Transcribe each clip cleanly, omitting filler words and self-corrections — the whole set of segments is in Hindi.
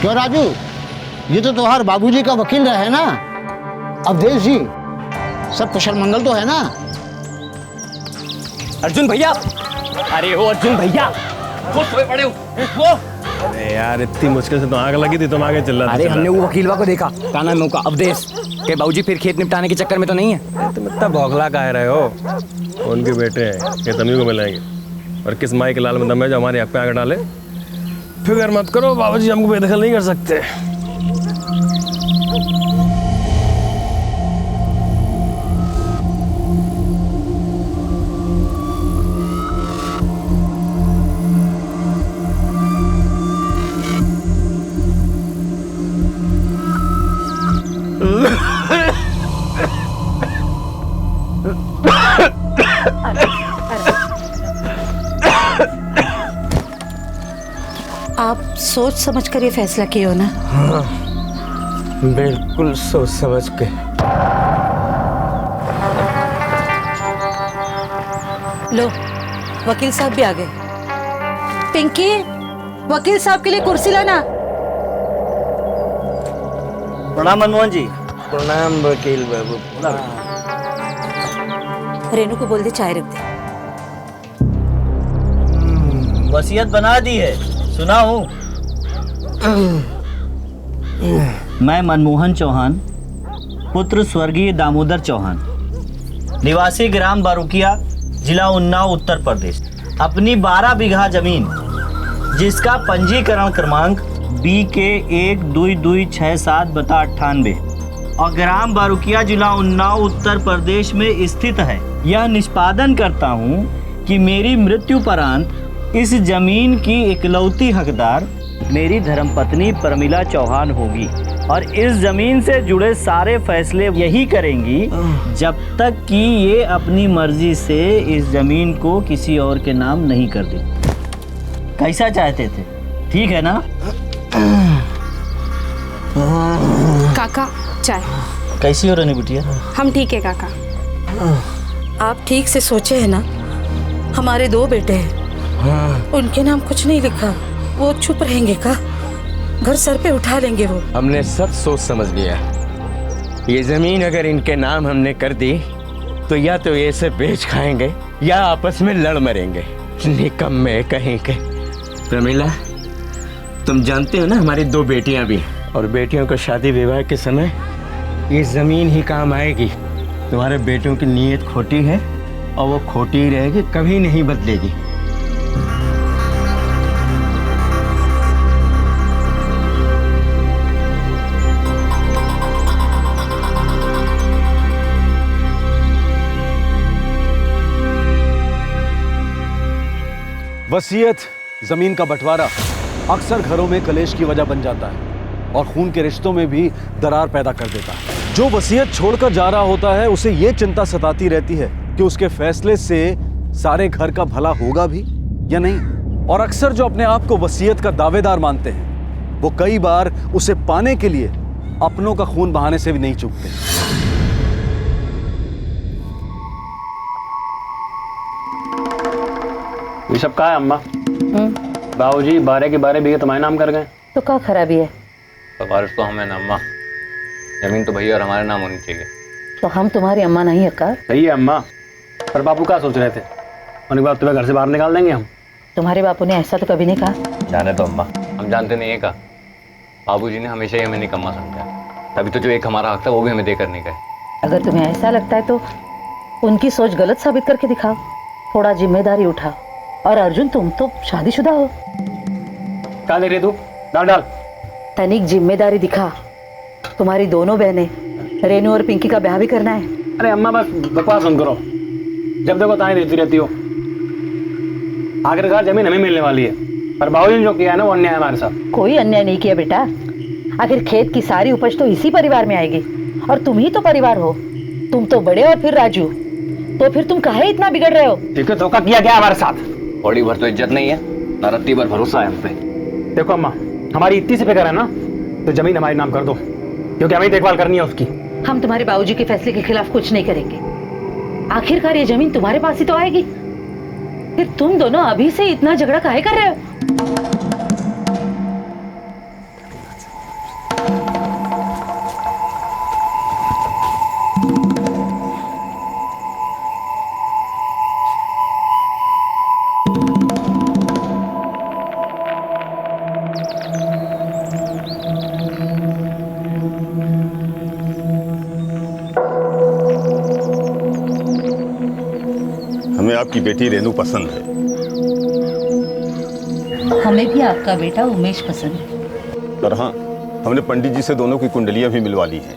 क्यों राजू, ये तो तुम्हारे बाबूजी का वकील रहे ना अवधेश जी, सब कुशल मंगल तो है ना? अर्जुन भैया, अरे हो अर्जुन भैया, वो सोए पड़े हो वो। अरे यार इतनी मुश्किल से तो आग लगी थी, तुम आगे चिल्ला। अरे हमने वो वकीलवा को देखा, क्या नाम है उसका, अवधेश के बाबूजी फिर खेत निपटाने के चक्कर में तो नहीं है? तुम इतना बौखला काहे रहे हो? उनके बेटे हैं, ये तमी को मिलाएंगे। और किस माई के लाल में दम है जो हमारे हक पे आगे डाले? फिक्र मत करो, बाबूजी हमको बेदखल नहीं कर सकते। आप सोच समझ कर ये फैसला किए हो ना? हाँ, बिल्कुल सोच समझ के। लो, वकील साहब भी आ गए। पिंकी, वकील साहब के लिए कुर्सी लाना। प्रणाम मनमोहन जी। प्रणाम वकील बाबू। रेनू को बोल दे चाय रख दे। वसीयत बना दी है, सुना हूँ। मैं मनमोहन चौहान, पुत्र स्वर्गीय दामोदर चौहान, निवासी ग्राम बारुकिया, जिला उन्नाव, उत्तर प्रदेश, अपनी 12 बीघा जमीन जिसका पंजीकरण क्रमांक BK 12267/98 और ग्राम बारुकिया, जिला उन्नाव, उत्तर प्रदेश में स्थित है, यह निष्पादन करता हूँ कि मेरी मृत्युपरांत इस जमीन की इकलौती हकदार मेरी धर्मपत्नी प्रमिला चौहान होगी और इस जमीन से जुड़े सारे फैसले यही करेंगी जब तक कि ये अपनी मर्जी से इस जमीन को किसी और के नाम नहीं कर दे। कैसा चाहते थे, ठीक है ना? काका चाय। कैसी हो रानी बिटिया? हम ठीक है काका। आप ठीक से सोचे है ना? हमारे 2 बेटे हैं, उनके नाम कुछ नहीं लिखा, वो चुप रहेंगे का? घर सर पे उठा लेंगे वो। हमने सब सोच समझ लिया। ये जमीन अगर इनके नाम हमने कर दी तो या तो ये से बेच खाएंगे या आपस में लड़ मरेंगे। निकम्मे कहीं के। प्रमिला, तुम जानते हो ना हमारी 2 बेटियां भी, और बेटियों को शादी विवाह के समय ये जमीन ही काम आएगी। तुम्हारे बेटियों की नीयत खोटी है और वो खोटी ही रहेगी, कभी नहीं बदलेगी। वसीयत, जमीन का बंटवारा अक्सर घरों में कलेश की वजह बन जाता है और खून के रिश्तों में भी दरार पैदा कर देता है। जो वसीयत छोड़कर जा रहा होता है उसे ये चिंता सताती रहती है कि उसके फैसले से सारे घर का भला होगा भी या नहीं। और अक्सर जो अपने आप को वसीयत का दावेदार मानते हैं वो कई बार उसे पाने के लिए अपनों का खून बहाने से भी नहीं चूकते। ये सब कहा है अम्मा? बाबूजी 12 के 12 बीघे तुम्हारे नाम कर गए, तो क्या खराबी है? सिफारिश तो हमें ना अम्मा, जमीन तो भैया और हमारे नाम होनी चाहिए। तो हम तुम्हारी अम्मा नहीं है का? सही है अम्मा, पर बापू क्या सोच रहे थे? उनके बाद तुम्हें घर से बाहर निकाल देंगे हम। तुम्हारे बापू ने ऐसा तो कभी नहीं कहा। जाने तो अम्मा, हम जानते नहीं है का। बाबूजी ने हमेशा ही हमें निकम्मा समझा, तभी तो जो एक हमारा हक था वो भी हमें देकर नहीं गए। अगर तुम्हें ऐसा लगता है तो उनकी सोच गलत साबित करके दिखाओ, थोड़ा जिम्मेदारी उठाओ। और अर्जुन, तुम तो शादीशुदा हो। क्या देख रही तू? डाल तनिक जिम्मेदारी दिखा। तुम्हारी दोनों बहनें रेनू और पिंकी का ब्याह भी करना है। अरे अम्मा बस बकवास बंद करो, जब देखो ताने देती रहती हो। आखिरकार जमीन हमें मिलने वाली है, पर बाबूजी ने जो किया है ना वो अन्याय है हमारे साथ। कोई अन्याय नहीं किया बेटा, आखिर खेत की सारी उपज तो इसी परिवार में आएगी और तुम ही तो परिवार हो। तुम तो बड़े और फिर राजू, तो फिर तुम काहे इतना बिगड़ रहे हो? ठीक है, धोखा किया गया हमारे साथ। थोड़ी भर तो इज्जत नहीं है ना, रत्ती भर भरोसा है हम पे। देखो अम्मा, हमारी इतनी सी फिक्र है ना, तो जमीन हमारे नाम कर दो, क्योंकि हमें देखभाल करनी है उसकी। हम तुम्हारे बाबूजी के फैसले के खिलाफ कुछ नहीं करेंगे। आखिरकार ये जमीन तुम्हारे पास ही तो आएगी। फिर तुम दोनों अभी से इतना झगड़ा काहे कर रहे हो? आपकी बेटी रेनू पसंद है। हमें भी आपका बेटा उमेश पसंद है। और हाँ, हमने पंडित जी से दोनों की कुंडलियां भी मिलवा ली हैं।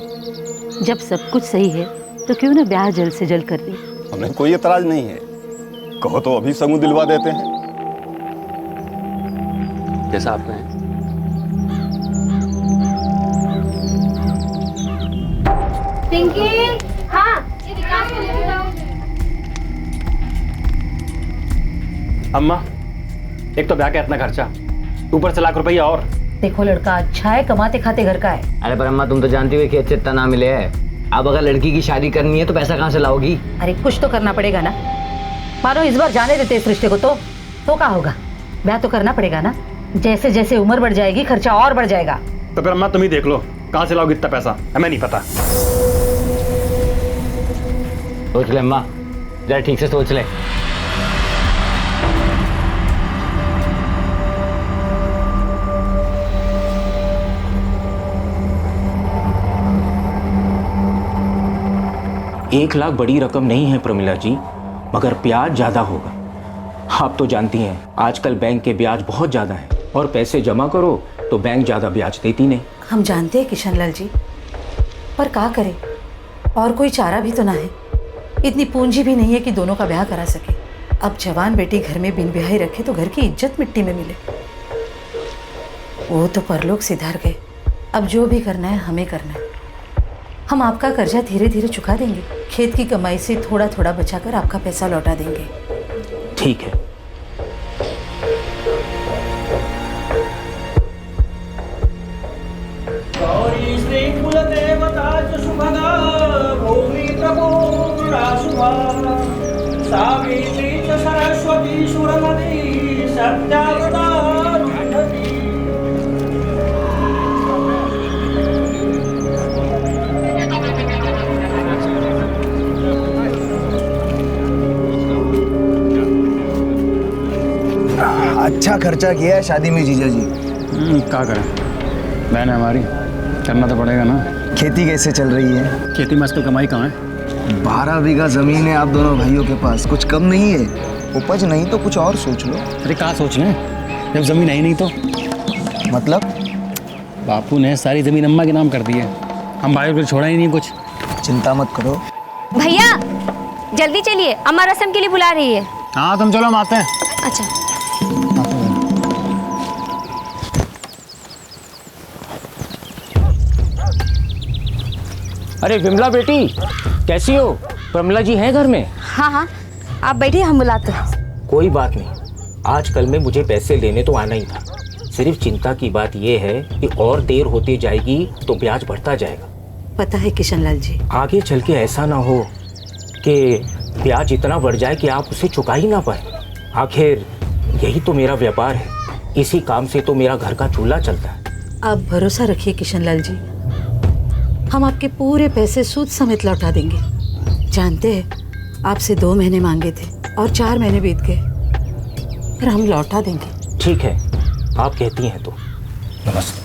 जब सब कुछ सही है तो क्यों ना ब्याह जल्द से जल्द कर दे। हमें कोई एतराज नहीं है, कहो तो अभी समूह दिलवा देते हैं। जैसा आपने पिंकी, हाँ, ये विकास को लेके जाओ। अम्मा, एक तो ब्याह का इतना खर्चा, ऊपर से लाख रुपया और। देखो लड़का अच्छा है, कमाते खाते घर का है। अरे पर अम्मा, तुम तो जानती हो कि अच्छे इतना ना मिले है। अब अगर लड़की की शादी करनी है तो पैसा कहाँ से लाओगी? अरे कुछ तो करना पड़ेगा ना। मानो इस बार जाने देते इस रिश्ते को तो क्या होगा? ब्याह तो करना पड़ेगा ना। जैसे जैसे उम्र बढ़ जाएगी खर्चा और बढ़ जाएगा। तो फिर अम्मा तुम ही देख लो कहाँ से लाओगी इतना पैसा, हमें नहीं पता। सोच ले अम्मा, जरा ठीक से सोच ले। एक लाख बड़ी रकम नहीं है प्रमिला जी, मगर ब्याज ज्यादा होगा। आप तो जानती हैं आजकल बैंक के ब्याज बहुत ज्यादा है, और पैसे जमा करो तो बैंक ज्यादा ब्याज देती नहीं। हम जानते हैं किशन लाल जी, पर क्या करें, और कोई चारा भी तो ना है। इतनी पूंजी भी नहीं है कि दोनों का ब्याह करा सके। अब जवान बेटी घर में बिन ब्याही रखे तो घर की इज्जत मिट्टी में मिले। वो तो परलोक सिधार गए, अब जो भी करना है हमें करना है। हम आपका कर्जा धीरे धीरे चुका देंगे। खेत की कमाई से थोड़ा थोड़ा बचाकर आपका पैसा लौटा देंगे। ठीक है। अच्छा खर्चा किया है शादी में जीजा जी। क्या करें, बहन है हमारी, करना तो पड़ेगा ना। खेती कैसे चल रही है? खेती में आजकल कमाई कहाँ है? 12 बीघा जमीन है आप दोनों भाइयों के पास, कुछ कम नहीं है। उपज नहीं तो कुछ और सोच लो। अरे क्या सोच लें, जब जमीन है ही नहीं तो। मतलब? बापू ने सारी जमीन अम्मा के नाम कर दी है, हम भाइयों को छोड़ा ही नहीं कुछ। चिंता मत करो। भैया जल्दी चलिए, अम्मा रसम के लिए बुला रही है। हाँ तुम चलो, हम आते हैं। अच्छा। अरे विमला बेटी, कैसी हो? प्रमिला जी हैं घर में? हाँ हाँ, आप बैठिए, हम बुलाते हैं। कोई बात नहीं, आजकल में मुझे पैसे लेने तो आना ही था। सिर्फ चिंता की बात यह है कि और देर होती जाएगी तो ब्याज बढ़ता जाएगा। पता है किशन लाल जी, आगे चल के ऐसा ना हो कि ब्याज इतना बढ़ जाए कि आप उसे चुका ही ना पाए। आखिर यही तो मेरा व्यापार है, इसी काम से तो मेरा घर का चूल्हा चलता है। आप भरोसा रखिए किशन लाल जी, हम आपके पूरे पैसे सूद समेत लौटा देंगे। जानते हैं आपसे 2 महीने मांगे थे और 4 महीने बीत गए, पर हम लौटा देंगे। ठीक है, आप कहती हैं तो। नमस्ते।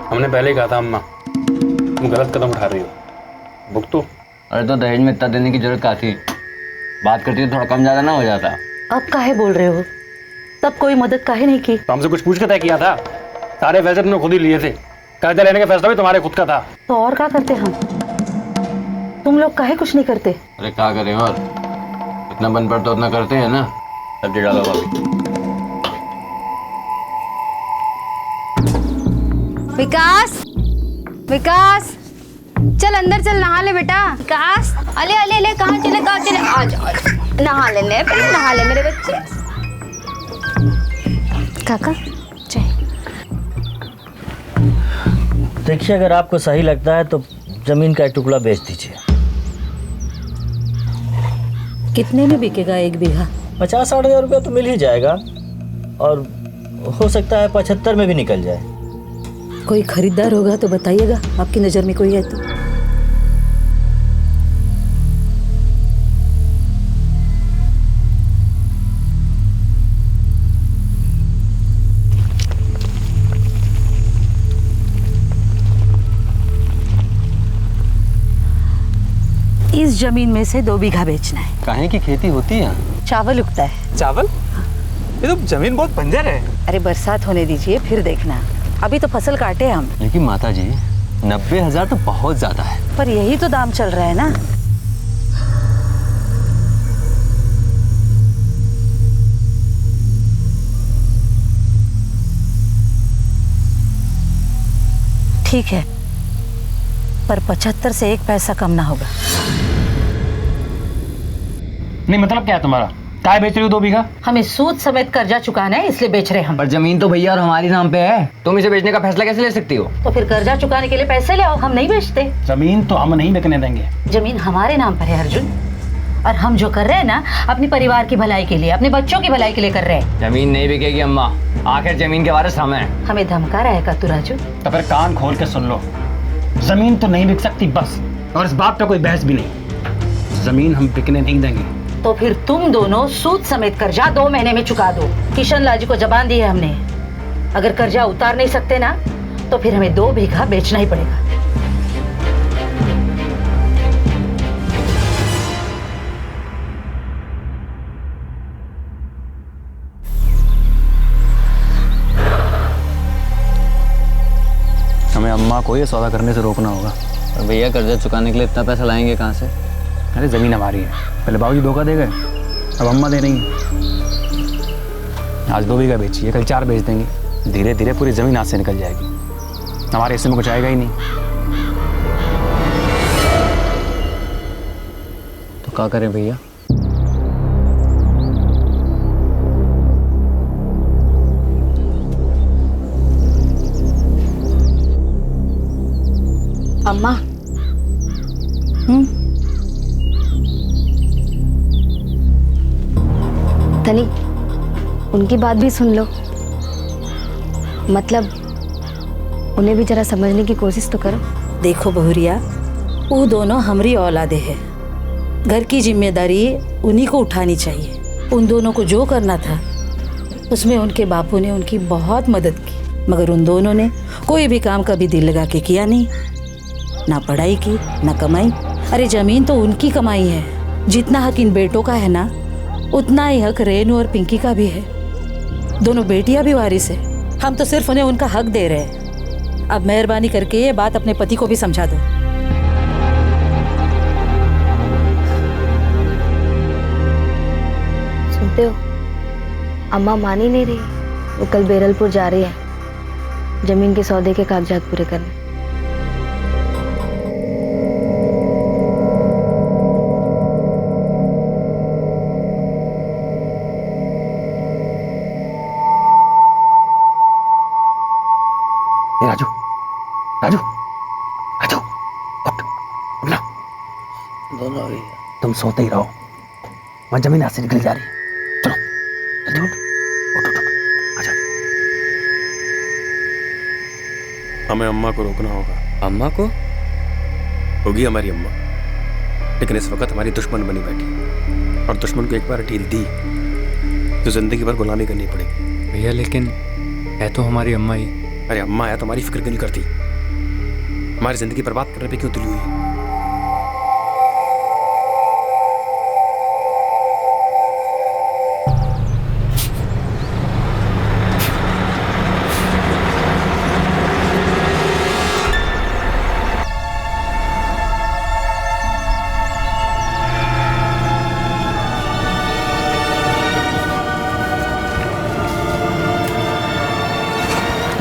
हमने पहले ही कहा था अम्मा, तुम गलत कदम उठा रही हो। भुगतो। अरे तो दहेज में इतना देने की जरूरत क्या थी? बात करती तो थोड़ा कम ज्यादा ना हो जाता? अब काहे बोल रहे हो? तब कोई मदद काहे नहीं की? तो हमसे कुछ पूछ के तय किया था? सारे फैसले तुमने खुद ही लिए थे, कर्जा लेने का फैसला भी तुम्हारे खुद का था। तो और क्या करते हम? तुम लोग काहे कुछ नहीं करते? अरे क्या करें, और इतना बन पड़ तो उतना करते हैं ना। सब्जी डालो भाभी। विकास, विकास चल अंदर चल, नहा ले बेटा। विकास, अले अले अले, कहाँ चले आ जा, नहा ले, पहले नहा ले मेरे बच्चे। काका चाय। देखिए, अगर आपको सही लगता है तो जमीन का एक टुकड़ा बेच दीजिए। कितने में बिकेगा 1 बीघा? 50-60 हज़ार रुपया तो मिल ही जाएगा, और हो सकता है 75 में भी निकल जाए। कोई खरीदार होगा तो बताइएगा, आपकी नज़र में कोई है तो। इस जमीन में से 2 बीघा बेचना है। काहे की खेती होती है? चावल उगता है। चावल? ये तो जमीन बहुत बंजर है। अरे बरसात होने दीजिए फिर देखना, अभी तो फसल काटे हम। लेकिन माता जी 90,000 तो बहुत ज्यादा है। पर यही तो दाम चल रहा है ना। ठीक है, पर 75 से 1 पैसा कम ना होगा। नहीं मतलब क्या है तुम्हारा? काय बेच रही हो 2 बीघा? हमें सूद समेत कर्जा चुकाना है, इसलिए बेच रहे हम। पर जमीन तो भैया और हमारी नाम पे है, तुम इसे बेचने का फैसला कैसे ले सकती हो? तो फिर कर्जा चुकाने के लिए पैसे ले आओ, हम नहीं बेचते। जमीन तो हम नहीं बिकने देंगे। जमीन हमारे नाम पर है अर्जुन, और हम जो कर रहे हैं ना अपने परिवार की भलाई के लिए, अपने बच्चों की भलाई के लिए कर रहे हैं। जमीन नहीं बिकेगी अम्मा, आखिर जमीन के वारिस हम हैं। हमें धमका रहा है का तू राजू? तो फिर कान खोल के सुन लो, जमीन तो नहीं बिक सकती बस, और इस बात पे कोई बहस भी नहीं। जमीन हम बिकने नहीं देंगे। तो फिर तुम दोनों सूद समेत कर्जा 2 महीने में चुका दो। किशन लाल जी को जबान दी है हमने, अगर कर्जा उतार नहीं सकते ना तो फिर हमें 2 बीघा बेचना ही पड़ेगा। हमें अम्मा को ये सौदा करने से रोकना होगा। और भैया कर्जा चुकाने के लिए इतना पैसा लाएंगे कहाँ से? अरे जमीन हमारी है, पहले बाबूजी धोखा दे गए, अब अम्मा दे रही हैं। आज 2 बीघा बेचिए, कल 4 बेच देंगे, धीरे धीरे पूरी जमीन हाथ से निकल जाएगी, हमारे हिस्से में कुछ आएगा ही नहीं। तो क्या करें भैया? अम्मा, तनी उनकी बात भी सुन लो, मतलब उन्हें भी जरा समझने की कोशिश तो करो। देखो बहुरिया, वो दोनों हमारी औलादे हैं, घर की जिम्मेदारी उन्हीं को उठानी चाहिए। उन दोनों को जो करना था उसमें उनके बापू ने उनकी बहुत मदद की, मगर उन दोनों ने कोई भी काम कभी दिल लगा के किया नहीं, ना पढ़ाई की ना कमाई। अरे जमीन तो उनकी कमाई है, जितना हक इन बेटों का है ना उतना ही हक रेनू और पिंकी का भी है। दोनों बेटियां भी वारिस है, हम तो सिर्फ उन्हें उनका हक दे रहे हैं। अब मेहरबानी करके ये बात अपने पति को भी समझा दो। सुनते हो, अम्मा मान ही नहीं रही। वो कल बेरलपुर जा रही है जमीन के सौदे के कागजात पूरे करने। राजू, राजू, राजू, उठ, उठना। दोनों भी तुम सोते ही रहो, वहाँ जमीन हाथ से निकल जा रही है। चलो जल्दी उठ, उठ, उठ, उठ, आजा। हमें अम्मा को रोकना होगा। अम्मा को? होगी हमारी अम्मा, लेकिन इस वक्त हमारी दुश्मन बनी बैठी, और दुश्मन को एक बार ढील दी तो जिंदगी भर गुलामी करनी पड़ेगी। भैया लेकिन है तो हमारी अम्मा ही। अरे अम्मा है तो हमारी फिक्र क्यों नहीं करती? हमारी जिंदगी बर्बाद करने पे क्यों तुली हुई है?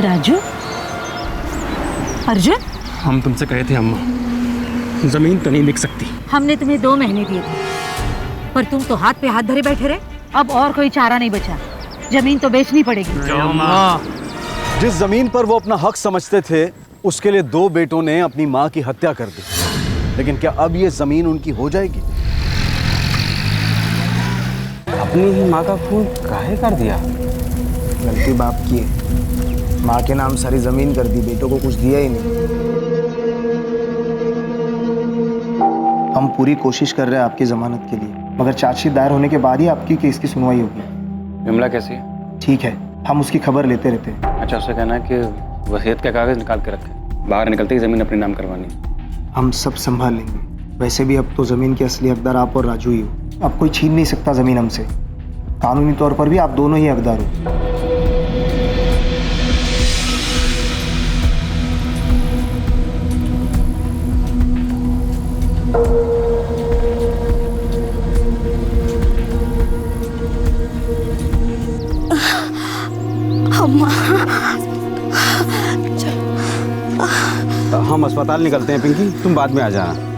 राजू, अर्जुन, हम तुमसे कहे थे अम्मा, जमीन तो नहीं बिक सकती। हमने तुम्हें 2 महीने दिए थे, पर तुम तो हाथ पे हाथ धरे बैठे रहे। अब और कोई चारा नहीं बचा, जमीन तो बेचनी पड़ेगी। जिस जमीन पर वो अपना हक समझते थे उसके लिए 2 बेटों ने अपनी माँ की हत्या कर दी, लेकिन क्या अब ये जमीन उनकी हो जाएगी? अपनी ही माँ का खून काहे कर दिया? गलती बाप की है, माँ के नाम सारी जमीन कर दी, बेटों को कुछ दिया ही नहीं। हम पूरी कोशिश कर रहे हैं आपकी जमानत के लिए, मगर चार्जशीट दायर होने के बाद ही आपकी केस की सुनवाई होगी। विमला कैसी है? ठीक है, हम उसकी खबर लेते रहते हैं। अच्छा, उससे कहना है कि वसीयत का कागज निकाल के रखे, बाहर निकलते ही जमीन अपने नाम करवानी। हम सब संभाल लेंगे, वैसे भी अब तो ज़मीन के असली हकदार आप और राजू ही हो। अब कोई छीन नहीं सकता ज़मीन हमसे। कानूनी तौर पर भी आप दोनों ही हकदार हो। हम अस्पताल निकलते हैं पिंकी, तुम बाद में आ जाना।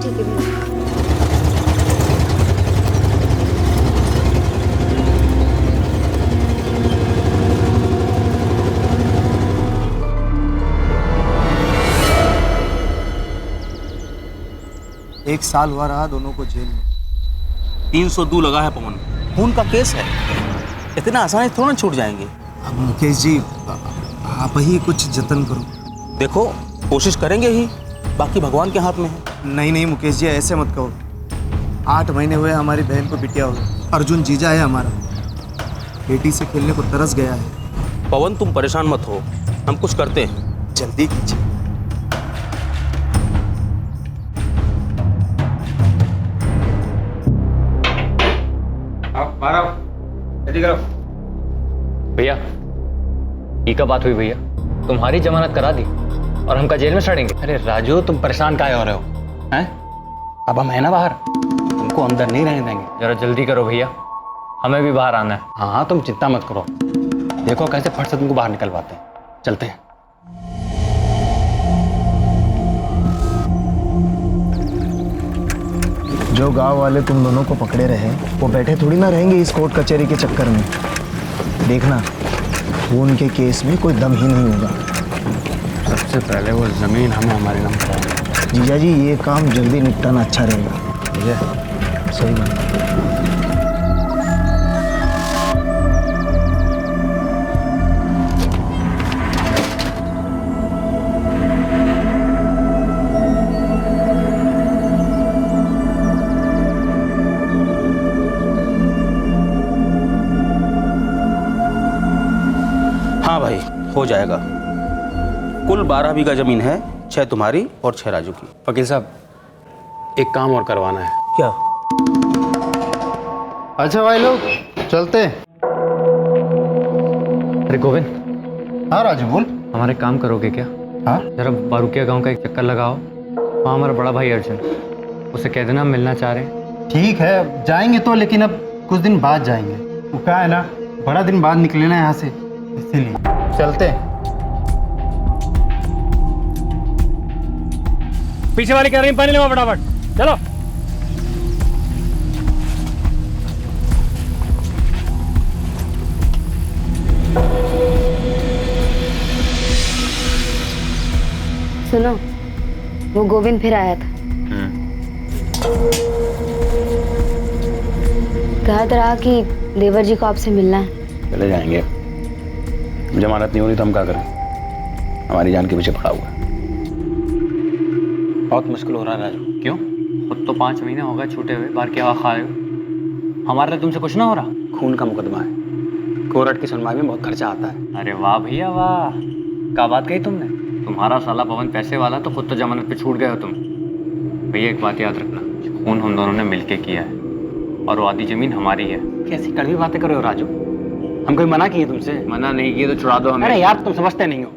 एक साल हुआ रहा दोनों को जेल में। 302 लगा है पवन, खून का केस है, इतना आसानी से थोड़ा ना छूट जाएंगे। अब मुकेश जी आप ही कुछ जतन करो। देखो कोशिश करेंगे ही, बाकी भगवान के हाथ में है। नहीं नहीं मुकेश जी ऐसे मत कहो। 8 महीने हुए हमारी बहन को बिटिया हुई। अर्जुन जीजा है हमारा, बेटी से खेलने को तरस गया है। पवन तुम परेशान मत हो, हम कुछ करते हैं। जल्दी कीजिए। भैया ये क्या बात हुई भैया? तुम्हारी जमानत करा दी और हमका जेल में सड़ेंगे? अरे राजू तुम परेशान काहे हो रहे हो हैं? अब हम है ना बाहर, तुमको अंदर नहीं रहने देंगे। जरा जल्दी करो भैया, हमें भी बाहर आना है। हाँ तुम चिंता मत करो, देखो कैसे फट से तुमको बाहर निकलवाते हैं। चलते हैं। जो गांव वाले तुम दोनों को पकड़े रहे वो बैठे थोड़ी ना रहेंगे इस कोर्ट कचहरी के चक्कर में। देखना खून के केस में कोई दम ही नहीं होगा। सबसे पहले वो जमीन हमें हमारे नाम कराएंगे। जीजा जी ये काम जल्दी निपटाना अच्छा रहेगा। ठीक है, सही बात। हाँ भाई हो जाएगा। कुल 12 बीघा जमीन है, 6 तुम्हारी और 6 राजू की। वकील साहब एक काम और करवाना है। क्या? अच्छा भाई लोग चलते हैं। अरे गोविंद। हाँ राजू बोल। हमारे काम करोगे क्या? हाँ जरा बारुकिया गांव का एक चक्कर लगाओ, वहाँ हमारा बड़ा भाई अर्जुन, उसे कह देना मिलना चाह रहे हैं। ठीक है अब जाएंगे तो, लेकिन अब कुछ दिन बाद जाएंगे। वो क्या है ना, बड़ा दिन बाद निकले ना यहाँ से, इसीलिए चलते हैं। पीछे वाली कैरी में पानी लेवा फटाफट, चलो। सुनो, वो गोविंद फिर आया था। कहा तो रहा कि देवर जी को आपसे मिलना है। चले जाएंगे, जमानत नहीं हो रही तो हम क्या करें? हमारी जान के पीछे पड़ा हुआ है। बहुत मुश्किल हो रहा है राजू। क्यों? खुद तो 5 महीने हो गए छूटे हुए, बाहर क्या खाए हो? हमारे लिए तुमसे कुछ ना हो रहा? खून का मुकदमा है, कोर्ट की सुनवाई में बहुत खर्चा आता है। अरे वाह भैया वाह, क्या बात कही तुमने। तुम्हारा साला पवन पैसे वाला, तो खुद तो जमानत पे छूट गए हो तुम। भैया एक बात याद रखना, खून हम दोनों ने मिलके किया है और वो आधी जमीन हमारी है। कैसी कड़वी बातें कर रहे हो राजू? हम कोई मना किए तुमसे? मना नहीं किए तो छुड़ा दो हमें। अरे यार तुम समझते नहीं हो,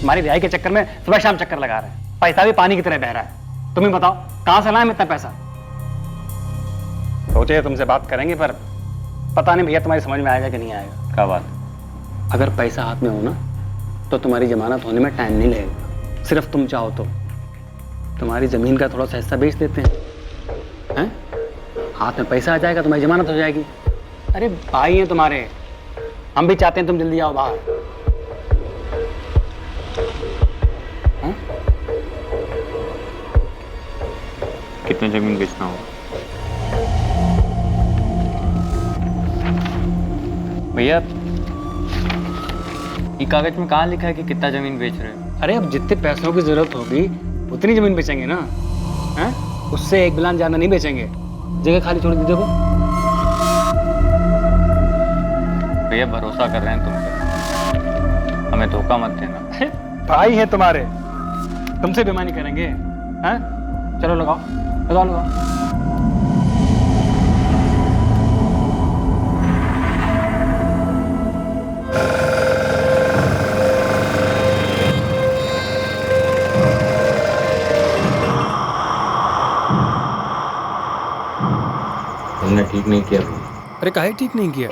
तुम्हारी ब्याह के चक्कर में सुबह शाम चक्कर लगा रहे हैं, पैसा भी पानी की तरह बह रहा है। तुम ही बताओ कहाँ से लाएं इतना पैसा? सोचे तुमसे बात करेंगे, पर पता नहीं भैया तुम्हारी समझ में आएगा कि नहीं आएगा। क्या बात? अगर पैसा हाथ में हो ना तो तुम्हारी जमानत होने में टाइम नहीं लगेगा। सिर्फ तुम चाहो तो तुम्हारी जमीन का थोड़ा सा हिस्सा बेच देते हैं, हाथ में पैसा आ जाएगा, तुम्हारी जमानत हो जाएगी। अरे भाई हैं तुम्हारे, हम भी चाहते हैं तुम जल्दी आओ बाहर। कितने जमीन बेचना होगा भैया? ये कागज में कहाँ लिखा है कि कितना जमीन बेच रहे हो? अरे अब जितने पैसों की जरूरत होगी उतनी जमीन बेचेंगे ना, हैं? उससे एक बिलान ज्यादा नहीं बेचेंगे। जगह खाली छोड़ दी देखो। भैया भरोसा कर रहे हैं तुम पे, हमें धोखा मत देना। भाई हैं तुम्हारे, तुमसे बेईमानी करेंगे? हैं? चलो लगाओ। लगाओ लगाओ। तुमने ठीक नहीं किया। अरे काहे ठीक नहीं किया?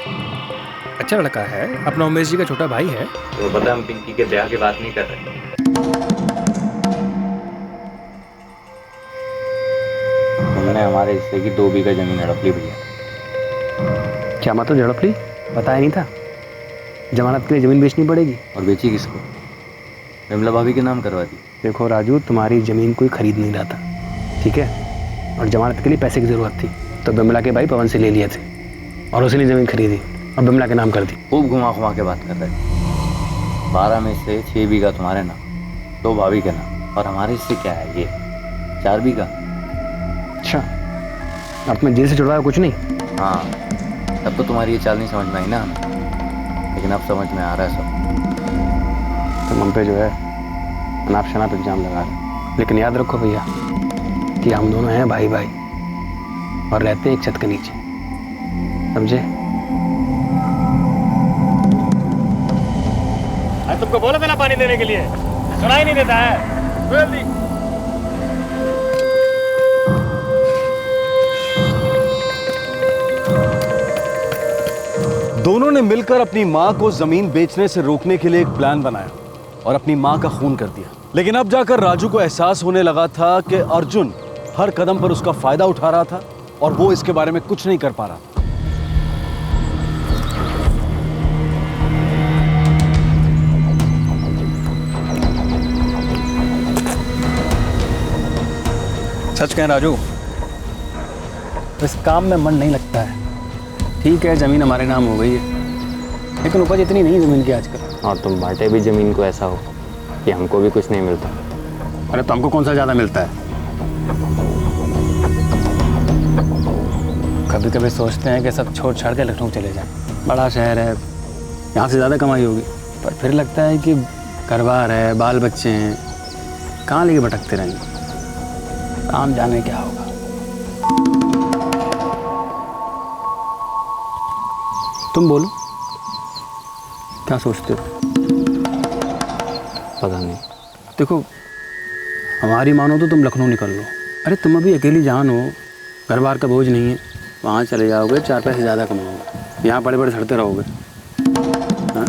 अच्छा लड़का है, अपना उमेश जी का छोटा भाई है। तो पता हम पिंकी के ब्याह की बात नहीं कर रहे। तुमने हमारे हिस्से की 2 बीघा जमीन हड़प ली भैया। क्या मतलब झड़प ली? बताया नहीं था। जमानत के लिए जमीन बेचनी पड़ेगी। और बेची किसको? विमला भाभी के नाम करवा दी। देखो राजू, तुम्हारी ज़मीन कोई खरीद नहीं रहा था, ठीक है? और जमानत के लिए पैसे की ज़रूरत थी, तो बिमला के भाई पवन से ले लिए थे और उसी ने ज़मीन खरीदी और बिमला के नाम कर दी। खूब घुमा घुमा के बात कर रहे थे। 12 में से 6 बीघा तुम्हारे नाम, 2 भाभी के नाम, और हमारे हिस्से क्या है ये 4 बीघा। अच्छा, अब तुम्हें जेल से छुड़वाया कुछ नहीं? हाँ, तब तो तुम्हारी ये चाल नहीं समझ में आई ना हमें, लेकिन अब समझ में आ रहा है सब। तुम हम पे जो है अनाप शनाप इल्जाम लगा रहे, लेकिन याद रखो भैया कि हम दोनों हैं भाई भाई और रहते हैं एक छत के नीचे, समझे? तुमको बोला था ना पानी देने के लिए, सुनाई नहीं देता है। जल्दी दोनों ने मिलकर अपनी मां को जमीन बेचने से रोकने के लिए एक प्लान बनाया और अपनी मां का खून कर दिया। लेकिन अब जाकर राजू को एहसास होने लगा था कि अर्जुन हर कदम पर उसका फायदा उठा रहा था और वो इसके बारे में कुछ नहीं कर पा रहा था। सच कहें राजू, इस काम में मन नहीं लगता है। ठीक है, ज़मीन हमारे नाम हो गई है, लेकिन उपज इतनी नहीं ज़मीन की आजकल। और तुम बांटे भी ज़मीन को ऐसा हो कि हमको भी कुछ नहीं मिलता। अरे तो हमको कौन सा ज़्यादा मिलता है? कभी कभी सोचते हैं कि सब छोड़ छाड़ के लखनऊ चले जाएं। बड़ा शहर है, यहाँ से ज़्यादा कमाई होगी, पर फिर लगता है कि घरबार है, बाल बच्चे हैं, कहाँ लेके भटकते रहेंगे। काम जाने क्या होगा। तुम बोलो, क्या सोचते हो? पता नहीं। देखो, हमारी मानो तो तुम लखनऊ निकल लो। अरे तुम अभी अकेली जान हो, घर बार का बोझ नहीं है, वहाँ चले जाओगे, 4 पैसे ज़्यादा कमाओगे, यहाँ बड़े बड़े सड़ते रहोगे। हाँ?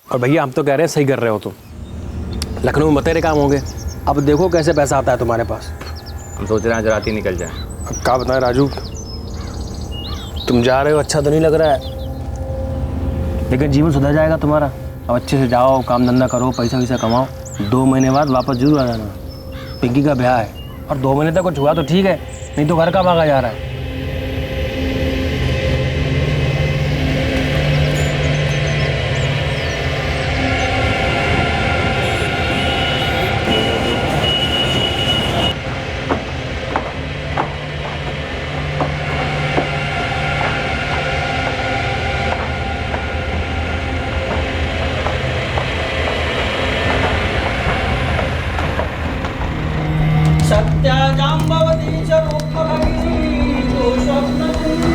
और भैया हम तो कह रहे हैं सही कर रहे हो तुम। लखनऊ में बतेरे काम होंगे, अब देखो कैसे पैसा आता है तुम्हारे पास। हम सोच रहे हैं आज रात ही निकल जाए। अब क्या बताएं राजू, तुम जा रहे हो अच्छा तो नहीं लग रहा है, लेकिन जीवन सुधर जाएगा तुम्हारा। अब अच्छे से जाओ, काम धंधा करो, पैसा वैसा कमाओ, 2 महीने बाद वापस जरूर आ जाना। पिंकी का ब्याह है और 2 महीने तक कुछ हुआ तो ठीक है, नहीं तो घर का भागा जा रहा है। सत्या जाम्बवती च रूपभगिनी दोषप्नकुंभंसिनी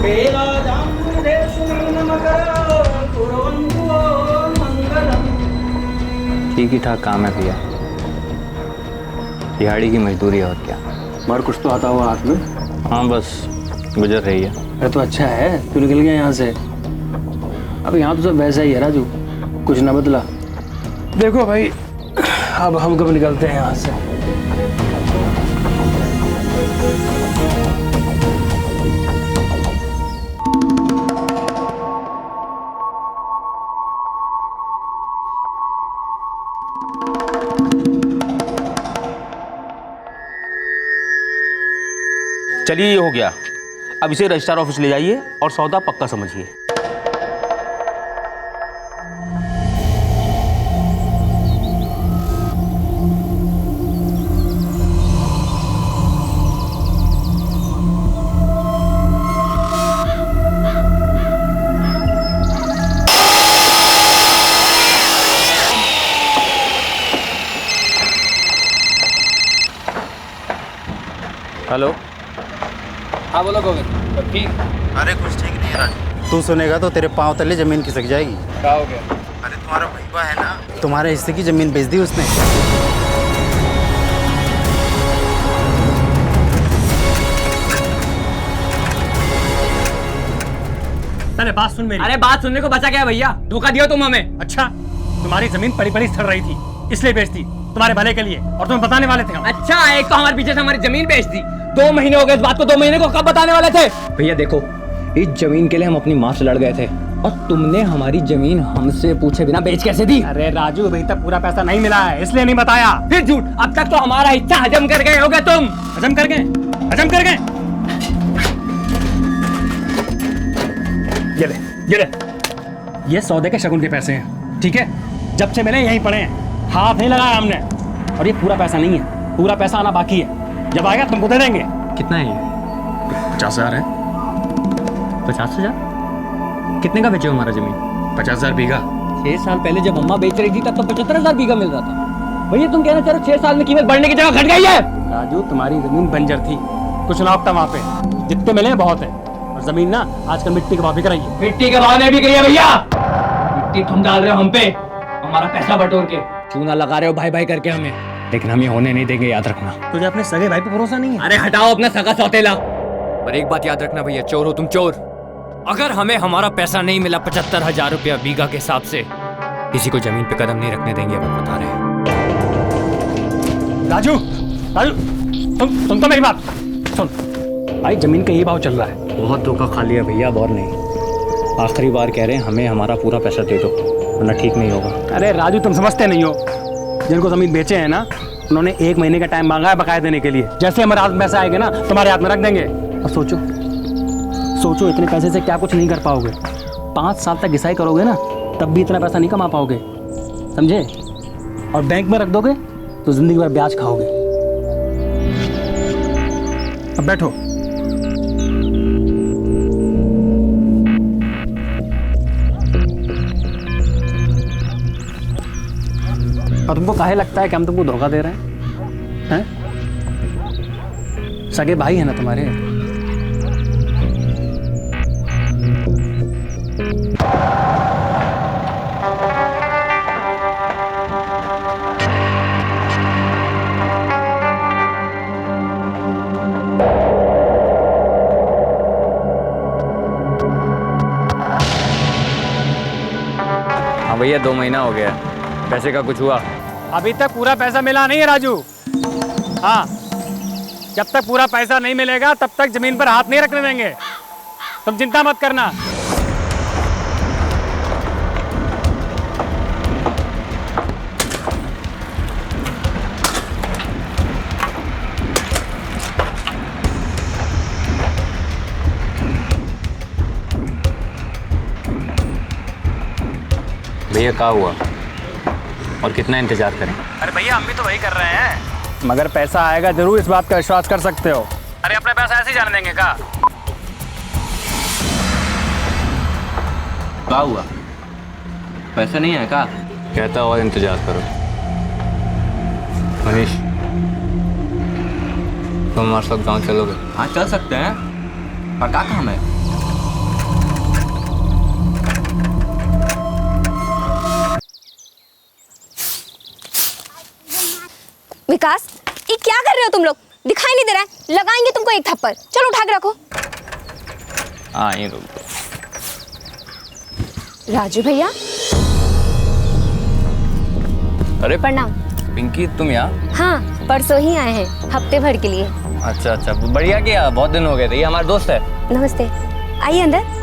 बेला जाम्बुधेषु मीनमकर कुर्वन्तु मंगलम। ठीक ही ठाक काम है भैया, दिहाड़ी की मजदूरी है और क्या। मगर कुछ तो आता हुआ हाथ में। हाँ बस गुजर रही है। अरे तो अच्छा है, तू निकल गया यहाँ से। अब यहाँ तो सब वैसा ही है राजू, कुछ ना बदला। देखो भाई, अब हम कब निकलते हैं यहाँ से। चलिए ये हो गया, अब इसे रजिस्ट्रार ऑफिस ले जाइए और सौदा पक्का समझिए। हेलो। हाँ बोलो गोविंद, सब ठीक? अरे कुछ ठीक नहीं है राजू, तू सुनेगा तो तेरे पाँव तले जमीन खिसक जाएगी। क्या हो गया? अरे तुम्हारा भैया है ना, तुम्हारे हिस्से की जमीन बेच दी उसने। अरे बात सुन मेरी। अरे बात सुनने को बचा क्या भैया, धोखा दिया तुम हमें। अच्छा, तुम्हारी जमीन पड़ी पड़ी सड़ रही थी, इसलिए बेच दी, तुम्हारे भले के लिए, और तुम्हें बताने वाले थे हम। अच्छा, एक तो हमारे पीछे से हमारी जमीन बेच दी, 2 महीने हो गए इस बात को, 2 महीने को कब बताने वाले थे? भैया देखो, इस जमीन के लिए हम अपनी माँ से लड़ गए थे और तुमने हमारी जमीन हमसे पूछे बिना बेच कैसे दी? अरे राजू, अभी तक पूरा पैसा नहीं मिला है, इसलिए नहीं बताया। फिर झूठ, अब तक तो हमारा हिस्सा हजम कर गए होगे तुम। हजम कर गए? हजम कर गए? ये ले, ये सौदे के शगुन के पैसे हैं, ठीक है? जब से मिले यहीं पड़े हैं, हाथ नहीं लगाया हमने। और ये पूरा पैसा नहीं है, पूरा पैसा आना बाकी है, जब आएगा तुमको दे देंगे। कितना है ये? 50,000 है। 50,000? कितने का बेचे हो हमारा जमीन? 50,000 बीघा। 6 साल पहले जब अम्मा बेच रही थी तब तो 75,000 बीघा मिल रहा था। भैया तुम कहना चाह रहे हो 6 साल में कीमत बढ़ने की जगह घट गई है? राजू, तुम्हारी जमीन बंजर थी, कुछ लाभ था वहाँ पे, जितने मिले बहुत है। और जमीन ना आजकल मिट्टी के भाव बिक रही है। मिट्टी के भाव में भी गई है भैया, मिट्टी तुम डाल रहे हो हम पे, हमारा पैसा बटोर के चूना लगा रहे हो भाई भाई करके हमें, लेकिन हम ये होने नहीं देंगे, याद रखना। तुझे अपने सगे भाई पे भरोसा नहीं है? अरे हटाओ अपना सगा सौतेला। और एक बात याद रखना भैया, चोर हो तुम, चोर। अगर हमें हमारा पैसा नहीं मिला 75,000 रुपया बीघा के हिसाब से, किसी को जमीन पे कदम नहीं रखने देंगे, अपन बता रहे हैं। राजू, राजू, सुन तो मेरी बात सुन भाई, जमीन का ये भाव चल रहा है। बहुत धोखा खा लिया भैया, अब और नहीं। आखिरी बार कह रहे हैं, हमें हमारा पूरा पैसा दे दो, वरना ठीक नहीं होगा। अरे राजू, तुम समझते नहीं हो, जिनको जमीन बेचे हैं ना, उन्होंने 1 महीने का टाइम मांगा है बकाया देने के लिए। जैसे हमारे हाथ में पैसे आएंगे ना, तुम्हारे हाथ में रख देंगे। और सोचो इतने पैसे से क्या कुछ नहीं कर पाओगे। 5 साल तक घिसाई करोगे ना, तब भी इतना पैसा नहीं कमा पाओगे, समझे? और बैंक में रख दोगे तो जिंदगी भर ब्याज खाओगे। अब बैठो। और तुमको काहे लगता है कि हम तुमको धोखा दे रहे हैं? सगे भाई है ना तुम्हारे। हाँ भैया, 2 महीना हो गया, पैसे का कुछ हुआ? अभी तक पूरा पैसा मिला नहीं है राजू। हाँ, जब तक पूरा पैसा नहीं मिलेगा तब तक जमीन पर हाथ नहीं रखने देंगे, तुम चिंता मत करना। भैया क्या हुआ और कितना इंतजार करें? अरे भैया, हम भी तो वही कर रहे हैं, मगर पैसा आएगा जरूर, इस बात का विश्वास कर सकते हो। अरे अपने पैसा ऐसे ही जाने देंगे का? क्या हुआ, पैसा नहीं है का? कहता और इंतजार करो। मनीष, तुम हमारे साथ गाँव चलोगे? हाँ चल सकते हैं, पर क्या काम है? विकास, ये क्या कर रहे हो तुम लोग? दिखाई नहीं दे रहा है? लगाएंगे तुमको एक थप्पड़। चलो उठा के रखो। हाँ ये रुक। राजू भैया, अरे प्रणाम। पिंकी, तुम यहाँ? हाँ, परसों ही आए हैं, हफ्ते भर के लिए। अच्छा अच्छा, बढ़िया किया, बहुत दिन हो गए थे। ये हमारा दोस्त है। नमस्ते, आइए अंदर।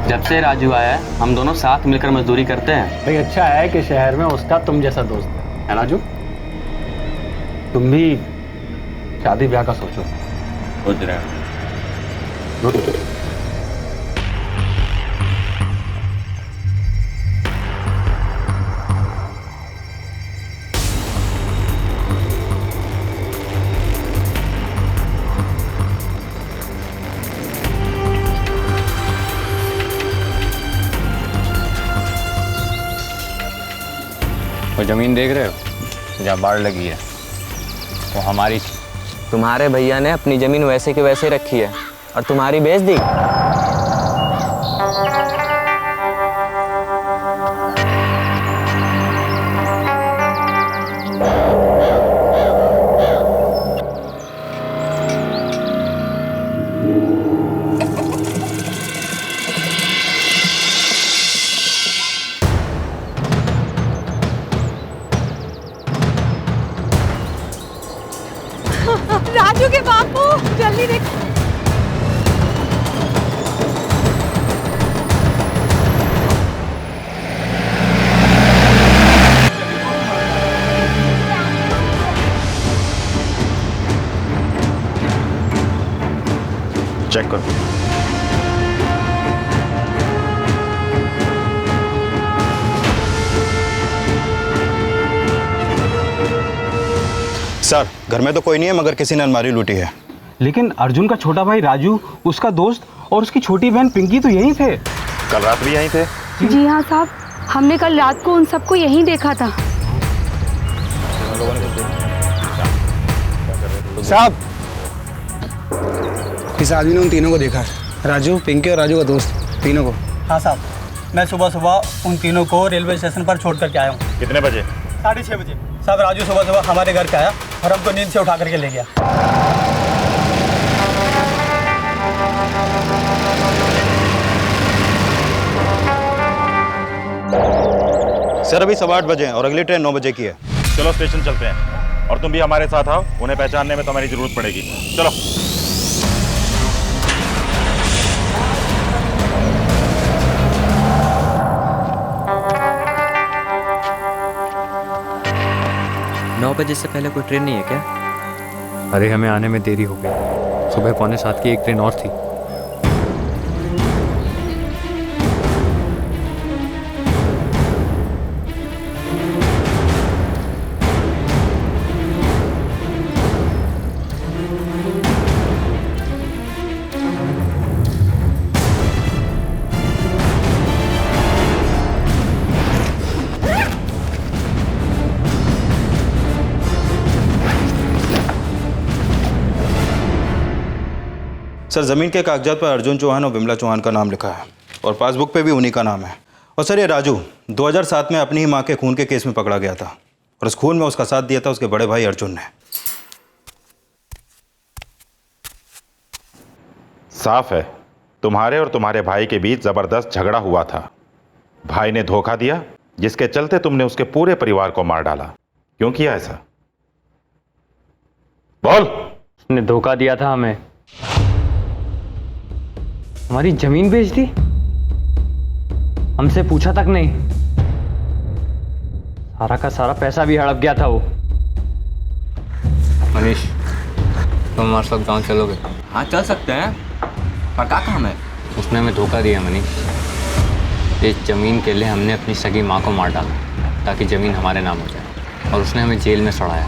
जब से राजू आया है, हम दोनों साथ मिलकर मजदूरी करते हैं। भाई अच्छा है कि शहर में उसका तुम जैसा दोस्त है राजू। तुम भी शादी ब्याह का सोचो। सोच रहे हो? वो ज़मीन देख रहे हो जहाँ बाढ़ लगी है, वो हमारी थी। तुम्हारे भैया ने अपनी ज़मीन वैसे के वैसे रखी है और तुम्हारी बेच दी। राजू के बापू जल्दी देख। चेक करो। सर, घर में तो कोई नहीं है, मगर किसी ने अलमारी लूटी है। लेकिन अर्जुन का छोटा भाई राजू, उसका दोस्त और उसकी छोटी बहन पिंकी तो यहीं थे। कल रात भी यहीं थे। जी हाँ साहब, हमने कल रात को उन सबको यहीं देखा था। साहब, इस आदमी ने उन तीनों को देखा, राजू, पिंकी और राजू का दोस्त, तीनों को। हाँ साहब, मैं सुबह सुबह उन तीनों को रेलवे स्टेशन पर छोड़ करके आया हूँ। कितने बजे? 6:30 बजे। साहब, राजू सुबह सुबह हमारे घर पे आया और हमको नींद से उठा करके ले गया। सर, अभी 8:15 बजे हैं और अगली ट्रेन 9 बजे की है। चलो स्टेशन चलते हैं और तुम भी हमारे साथ आओ, उन्हें पहचानने में तो हमारी जरूरत पड़ेगी। चलो। नौ बजे से पहले कोई ट्रेन नहीं है क्या? अरे हमें आने में देरी हो गई, सुबह 6:45 की एक ट्रेन और थी। सर, ज़मीन के कागजात पर अर्जुन चौहान और विमला चौहान का नाम लिखा है और पासबुक पे भी उन्हीं का नाम है। और सर, ये राजू 2007 में अपनी ही माँ के खून के केस में पकड़ा गया था और उस खून में उसका साथ दिया था उसके बड़े भाई अर्जुन ने। साफ है तुम्हारे और तुम्हारे भाई के बीच जबरदस्त झगड़ा हुआ था। भाई ने धोखा दिया, जिसके चलते तुमने उसके पूरे परिवार को मार डाला। क्यों किया ऐसा? बोल। उसने धोखा दिया था हमें, हमारी जमीन बेच दी, हमसे पूछा तक नहीं। सारा का सारा पैसा भी हड़प गया था वो। मनीष, तुम हमारे साथ गाँव चलोगे? हाँ चल सकते हैं, पर क्या काम है? उसने हमें धोखा दिया मनीष। इस जमीन के लिए हमने अपनी सगी माँ को मार डाला ताकि जमीन हमारे नाम हो जाए, और उसने हमें जेल में सड़ाया।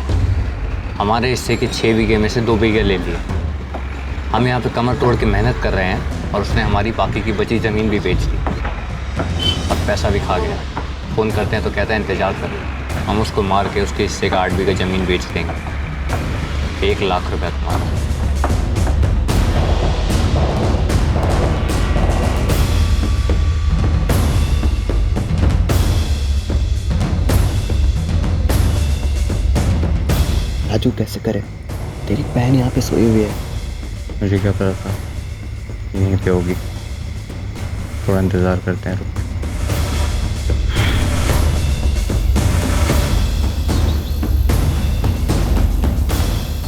हमारे हिस्से के 6 बीघे में से 2 बीघे ले लिए। हम यहाँ पे कमर तोड़ के मेहनत कर रहे हैं और उसने हमारी बाकी की बची ज़मीन भी बेच दी। अब पैसा भी खा गया। फ़ोन करते हैं तो कहता है इंतज़ार कर लो, हम उसको मार के उसके हिस्से का 8 बीघा ज़मीन बेच देंगे। 1 लाख रुपया तुम्हारा। राजू कैसे करे? तेरी बहन यहाँ पे सोई हुई है। मुझे क्या पता था यहीं पे होगी। थोड़ा इंतज़ार करते हैं। रुक।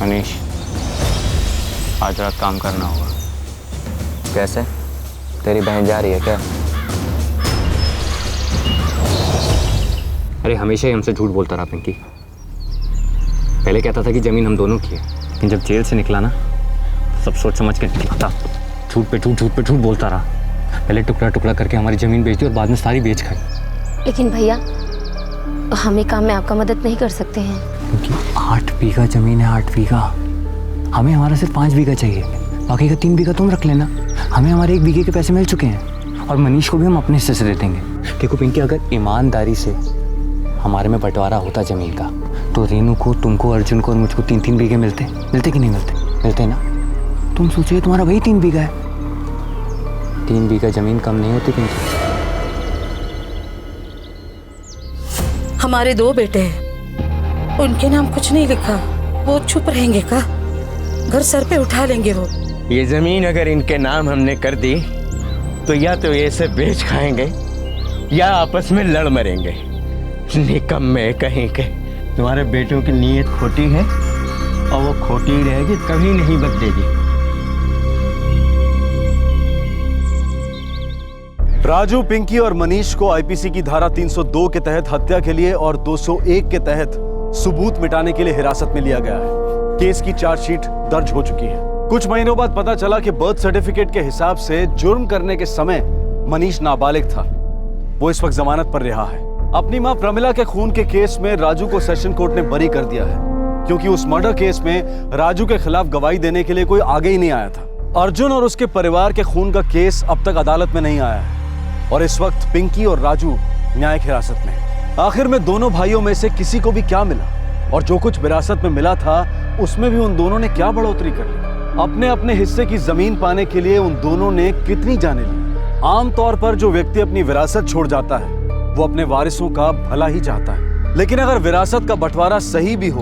मनीष, आज रात काम करना होगा। कैसे? तेरी बहन जा रही है क्या? अरे हमेशा ही हमसे झूठ बोलता रहा पिंकी। पहले कहता था कि ज़मीन हम दोनों की है, लेकिन जब जेल से निकला ना सब सोच समझ के निकला था। झूठ पे झूठ बोलता रहा। पहले टुकड़ा टुकड़ा करके हमारी ज़मीन बेच दी और बाद में सारी बेच खाई। लेकिन भैया, हम ये काम में आपका मदद नहीं कर सकते हैं। क्योंकि 8 बीघा ज़मीन है, 8 बीघा। हमें हमारा सिर्फ 5 बीघा चाहिए, बाकी का 3 बीघा तुम रख लेना। हमें हमारे 1 बीघे के पैसे मिल चुके हैं और मनीष को भी हम अपने हिस्से से दे देंगे। देखो पिंकी, अगर ईमानदारी से हमारे में बंटवारा होता ज़मीन का तो रेनू को, तुमको, अर्जुन को और मुझको 3-3 बीघे मिलते कि नहीं मिलते? मिलते ना। तुम सोचिए तुम्हारा वही 3 बीघा है। 3 बीघा ज़मीन कम नहीं होती पिंकी। हमारे 2 बेटे हैं, उनके नाम कुछ नहीं लिखा। वो चुप रहेंगे का? घर सर पे उठा लेंगे वो। ये जमीन अगर इनके नाम हमने कर दी तो या तो ये इसे बेच खाएंगे या आपस में लड़ मरेंगे। निकम्मे कहीं के। तुम्हारे बेटों की नीयत खोटी है और वो खोटी ही रहेगी, कभी नहीं बदलेगी। राजू, पिंकी और मनीष को आईपीसी की धारा 302 के तहत हत्या के लिए और 201 के तहत सबूत मिटाने के लिए हिरासत में लिया गया है। केस की चार्जशीट दर्ज हो चुकी है। कुछ महीनों बाद पता चला कि बर्थ सर्टिफिकेट के हिसाब से जुर्म करने के समय मनीष नाबालिग था। वो इस वक्त जमानत पर रिहा है। अपनी मां प्रमिला के खून के केस में राजू को सेशन कोर्ट ने बरी कर दिया है, क्योंकि उस मर्डर केस में राजू के खिलाफ गवाही देने के लिए कोई आगे ही नहीं आया था। अर्जुन और उसके परिवार के खून का केस अब तक अदालत में नहीं आया है और इस वक्त पिंकी और राजू न्यायिक हिरासत में है। आखिर में दोनों भाइयों में से किसी को भी क्या मिला और जो कुछ विरासत में मिला था उसमें भी उन दोनों ने क्या बढ़ोतरी कर ली? अपने अपने हिस्से की जमीन पाने के लिए उन दोनों ने कितनी जाने ली? आमतौर पर जो व्यक्ति अपनी विरासत छोड़ जाता है वो अपने वारिसों का भला ही चाहता है, लेकिन अगर विरासत का बंटवारा सही भी हो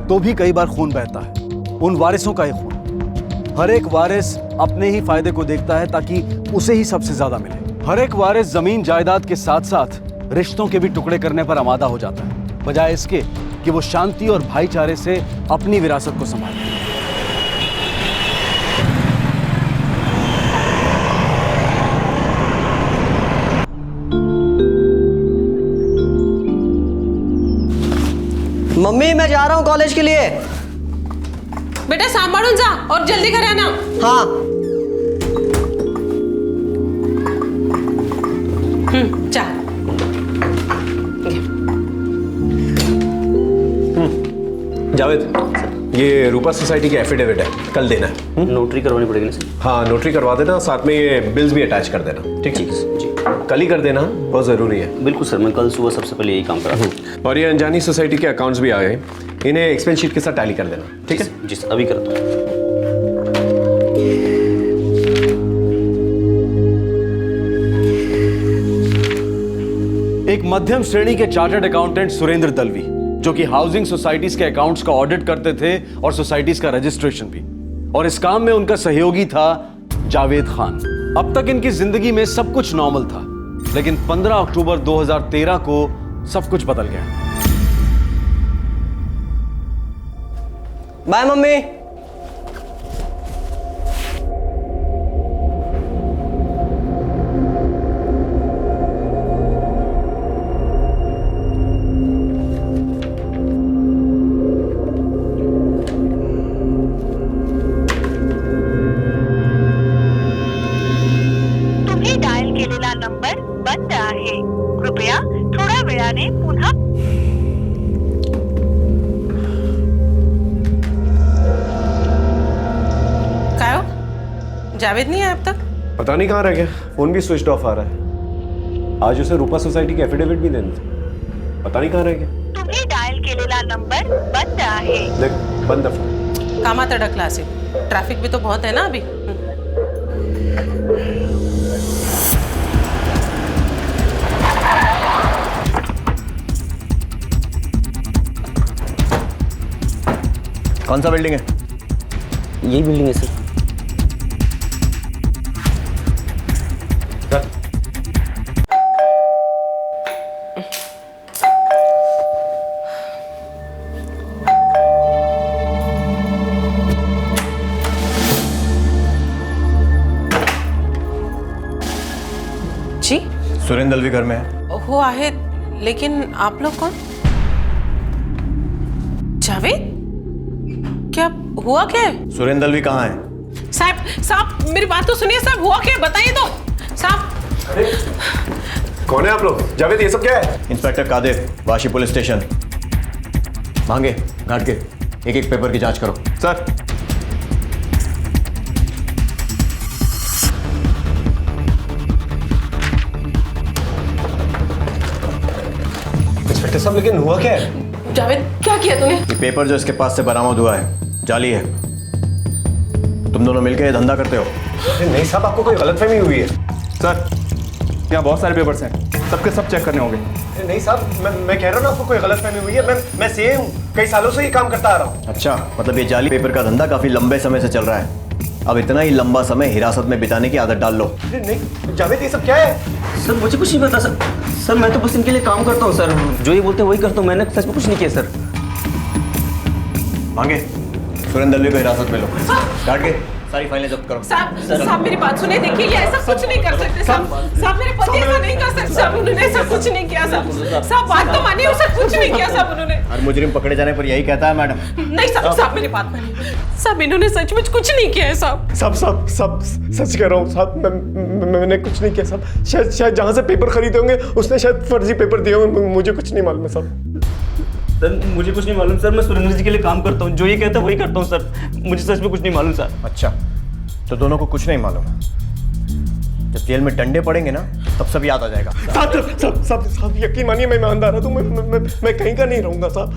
तो भी कई बार खून बहता है, उन वारिसों का ही खून। हर एक वारिस अपने ही फायदे को देखता है ताकि उसे ही सबसे ज्यादा मिले। हर एक वारिस जमीन जायदाद के साथ साथ रिश्तों के भी टुकड़े करने पर आमादा हो जाता है, बजाय इसके कि वो शांति और भाईचारे से अपनी विरासत को संभाले। मम्मी, मैं जा रहा हूँ कॉलेज के लिए। बेटा सांभाळून जा और जल्दी घर आना। हाँ। जा। जावेद, ये रूपा सोसाइटी की एफिडेविट है, कल देना है। नोटरी करवानी पड़ेगी ना सर? हाँ, नोटरी करवा देना, साथ में ये बिल्स भी अटैच कर देना। ठीक है जी, कल ही कर देना, बहुत ज़रूरी है। बिल्कुल सर, मैं कल सुबह सबसे पहले यही काम करा। और ये अनजानी सोसाइटी के अकाउंट्स भी आ गए, इन्हें एक्सपेंस शीट के साथ टैली कर देना। ठीक है जी सर, अभी करता हूँ। एक मध्यम श्रेणी के चार्टर्ड अकाउंटेंट सुरेंद्र दलवी, जो कि हाउसिंग सोसाइटीज के अकाउंट्स का ऑडिट करते थे और सोसाइटीज का रजिस्ट्रेशन भी, और इस काम में उनका सहयोगी था जावेद खान। अब तक इनकी जिंदगी में सब कुछ नॉर्मल था, लेकिन 15 अक्टूबर 2013 को सब कुछ बदल गया। Bye mummy. तुम्ही डायल केलेला नंबर बंद आहे, कृपया थोड्या वेळाने पुन्हा। क्या हो? जावेद नहीं है अब तक? पता नहीं कहाँ रह गया, फोन भी स्विच ऑफ आ रहा है। आज उसे रूपा सोसाइटी की एफिडेविट भी देनी थी, पता नहीं कहाँ रह गया। तुम्ही डायल केलेला नंबर बंद आहे। देख, बंद है फोन। कामात अडकला असेल, ट्रैफिक भी तो बहुत है ना अभी। कौन सा बिल्डिंग है? यही बिल्डिंग है सर। जी? सुरेंद्र दलवी घर में है। वो आहे, लेकिन आप लोग कौन? जावेद? क्या हुआ क्या है? सुरेंद्र दलवी कहाँ है? साहब मेरी बात तो सुनिए साहब, हुआ क्या बताइए तो साहब। कौन है आप लोग? जावेद, ये सब क्या है? Inspector Kadir, Vashi police station. मांगे घाट के एक एक पेपर की जांच करो। सर। इंस्पेक्टर सब लेकिन हुआ क्या है? जावेद क्या किया तूने? ये पेपर जो इसके पास से बरामद हुआ है जाली है। तुम दोनों मिलकर ये धंधा करते हो? नहीं साहब, आपको कोई गलतफहमी हुई है। सर यहाँ बहुत सारे पेपर्स हैं, सबके सब चेक करने होंगे। नहीं साहब, मैं कह रहा हूँ ना, आपको कोई गलतफहमी हुई है। मैं सेम हूँ, कई सालों से ही काम करता आ रहा हूँ। अच्छा, मतलब ये जाली पेपर का धंधा काफी लंबे समय से चल रहा है। अब इतना ही लंबा समय हिरासत में बिताने की आदत डाल लो। नहीं जावेद, ये सब क्या है? सर मुझे कुछ नहीं पता सर। सर मैं तो बस इनके लिए काम करता हूँ सर, जो ये बोलते हैं वही करता हूँ। मैंने सच में कुछ नहीं किया सर। मांगे सुरेंद्र दलवी को हिरासत में लो, काट के सारी फाइलें जब्त करो। साहब मेरी बात सुने, देखिए ये ऐसा कुछ नहीं कर सकते साहब मेरे पति ऐसा नहीं कर सकते साहब, उन्होंने ऐसा कुछ नहीं किया साहब बात तो मानिए, उसने कुछ नहीं किया साहब उन्होंने। हर मुजरिम पकड़े जाने पर यही कहता है मैडम। नहीं साहब मेरी बात मानिए साहब, इन्होंने सचमुच कुछ नहीं किया है साहब। साहब सच कह रहा हूँ साहब, मैंने कुछ नहीं किया साहब। शायद जहाँ से पेपर खरीदे होंगे उसने शायद फर्जी पेपर दिए होंगे, मुझे कुछ नहीं मालूम है साहब। सर मुझे कुछ नहीं मालूम सर, मैं सुरेंद्र जी के लिए काम करता हूँ, जो ये कहता है वही करता हूँ सर। मुझे सच में कुछ नहीं मालूम सर। अच्छा, तो दोनों को कुछ नहीं मालूम है। जब जेल में डंडे पड़ेंगे ना तब सब याद आ जाएगा। साहब यकीन मानिए, मैं ईमानदार हूँ, मैं कहीं का नहीं रहूँगा साहब।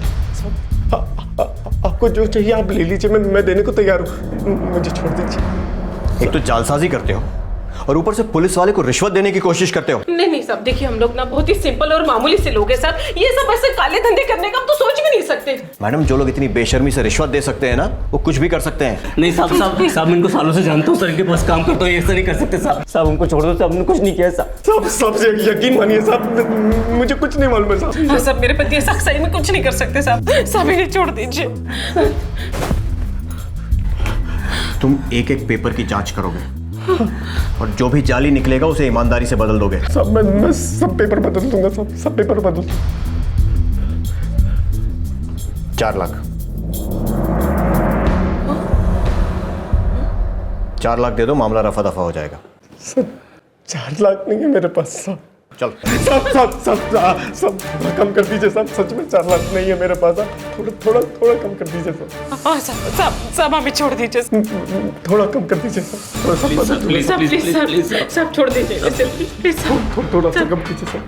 आपको जो चाहिए आप ले लीजिए, मैं देने को तैयार हूँ, मुझे छोड़ दीजिए। एक तो जालसाजी करते हो और ऊपर से पुलिस वाले को रिश्वत देने की कोशिश करते हो। नहीं साहब, देखिए हम लोग ना बहुत ही सिंपल और मामूली से लोग हैं सर, ये सब ऐसे काले धंधे करने का हम तो सोच भी नहीं सकते। मैडम, जो लोग इतनी बेशर्मी से रिश्वत दे सकते हैं ना, वो कुछ भी कर सकते हैं। नहीं साहब मैं इनको सालों से जानता हूँ सर, इनके पास काम करता हूँ, ऐसा नहीं कर सकते साहब। उनको छोड़ दो साहब, हमने कुछ नहीं किया साहब यकीन मानिए साहब, मुझे कुछ नहीं मालूम है साहब। हाँ साहब, मेरे पति ऐसा सही में कुछ नहीं कर सकते साहब इन्हें छोड़ दीजिए। तुम एक एक पेपर की जांच करोगे और जो भी जाली निकलेगा उसे ईमानदारी से बदल दोगे। सब मैं सब पेपर बदल दूंगा, सब पेपर बदल। 4 लाख 4 लाख दे दो, मामला रफा दफा हो जाएगा। 4 लाख नहीं है मेरे पास साहब। चल सब कम कर दीजिए साहब, सच में 4 लाख नहीं है मेरे पास। थोड़ा कम कर दीजिए साहब। हाँ साहब हमें छोड़ दीजिए, थोड़ा कम कर दीजिए साहब। प्लीज साहब छोड़ दीजिए, प्लीज थोड़ा सा कम कीजिए साहब।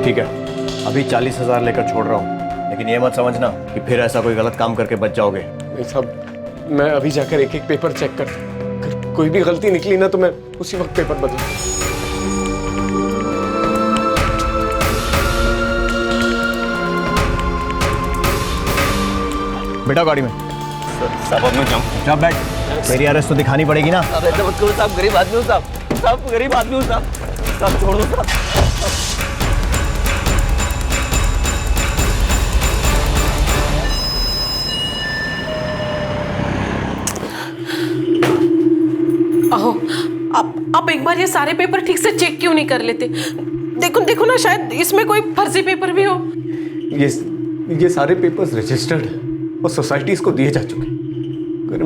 ठीक है, अभी 40,000 लेकर छोड़ रहा हूँ, लेकिन ये मत समझना कि फिर ऐसा कोई गलत काम करके बच जाओगे। नहीं साहब, मैं अभी जाकर एक एक पेपर चेक कर, कोई भी गलती निकली ना तो मैं उसी वक्त पेपर बदल। बेटा गाड़ी में। साहब अब मैं जाऊँ? जा बैठ, मेरी अरेस्ट तो दिखानी पड़ेगी ना। साहब गरीब आदमी हूँ साहब, गरीब आदमी हूँ साहब, छोड़ दो साहब। आओ आप एक बार ये सारे पेपर ठीक से चेक क्यों नहीं कर लेते? देखो ना, शायद इसमें कोई फर्जी पेपर भी हो। ये सारे पेपर्स रजिस्टर्ड है और सोसाइटीज को दिए जा चुके। अगर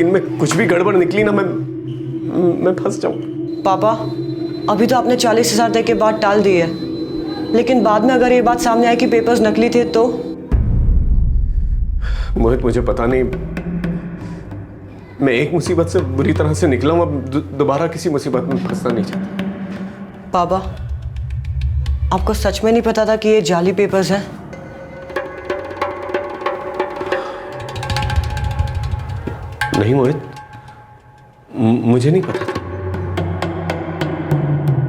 इनमें कुछ भी गड़बड़ निकली ना, मैं फंस जाऊँ। पापा, अभी तो आपने 40,000 दे के बात टाल दी है, लेकिन बाद में अगर ये बात सामने आए कि पेपर्स नकली थे तो? मोहित, मुझे पता नहीं, मैं एक मुसीबत से बुरी तरह से निकला हूँ, अब दोबारा किसी मुसीबत में फंसना नहीं चाहता। पापा, आपको सच में नहीं पता था कि ये जाली पेपर्स हैं? नहीं मोहित, मुझे नहीं पता था।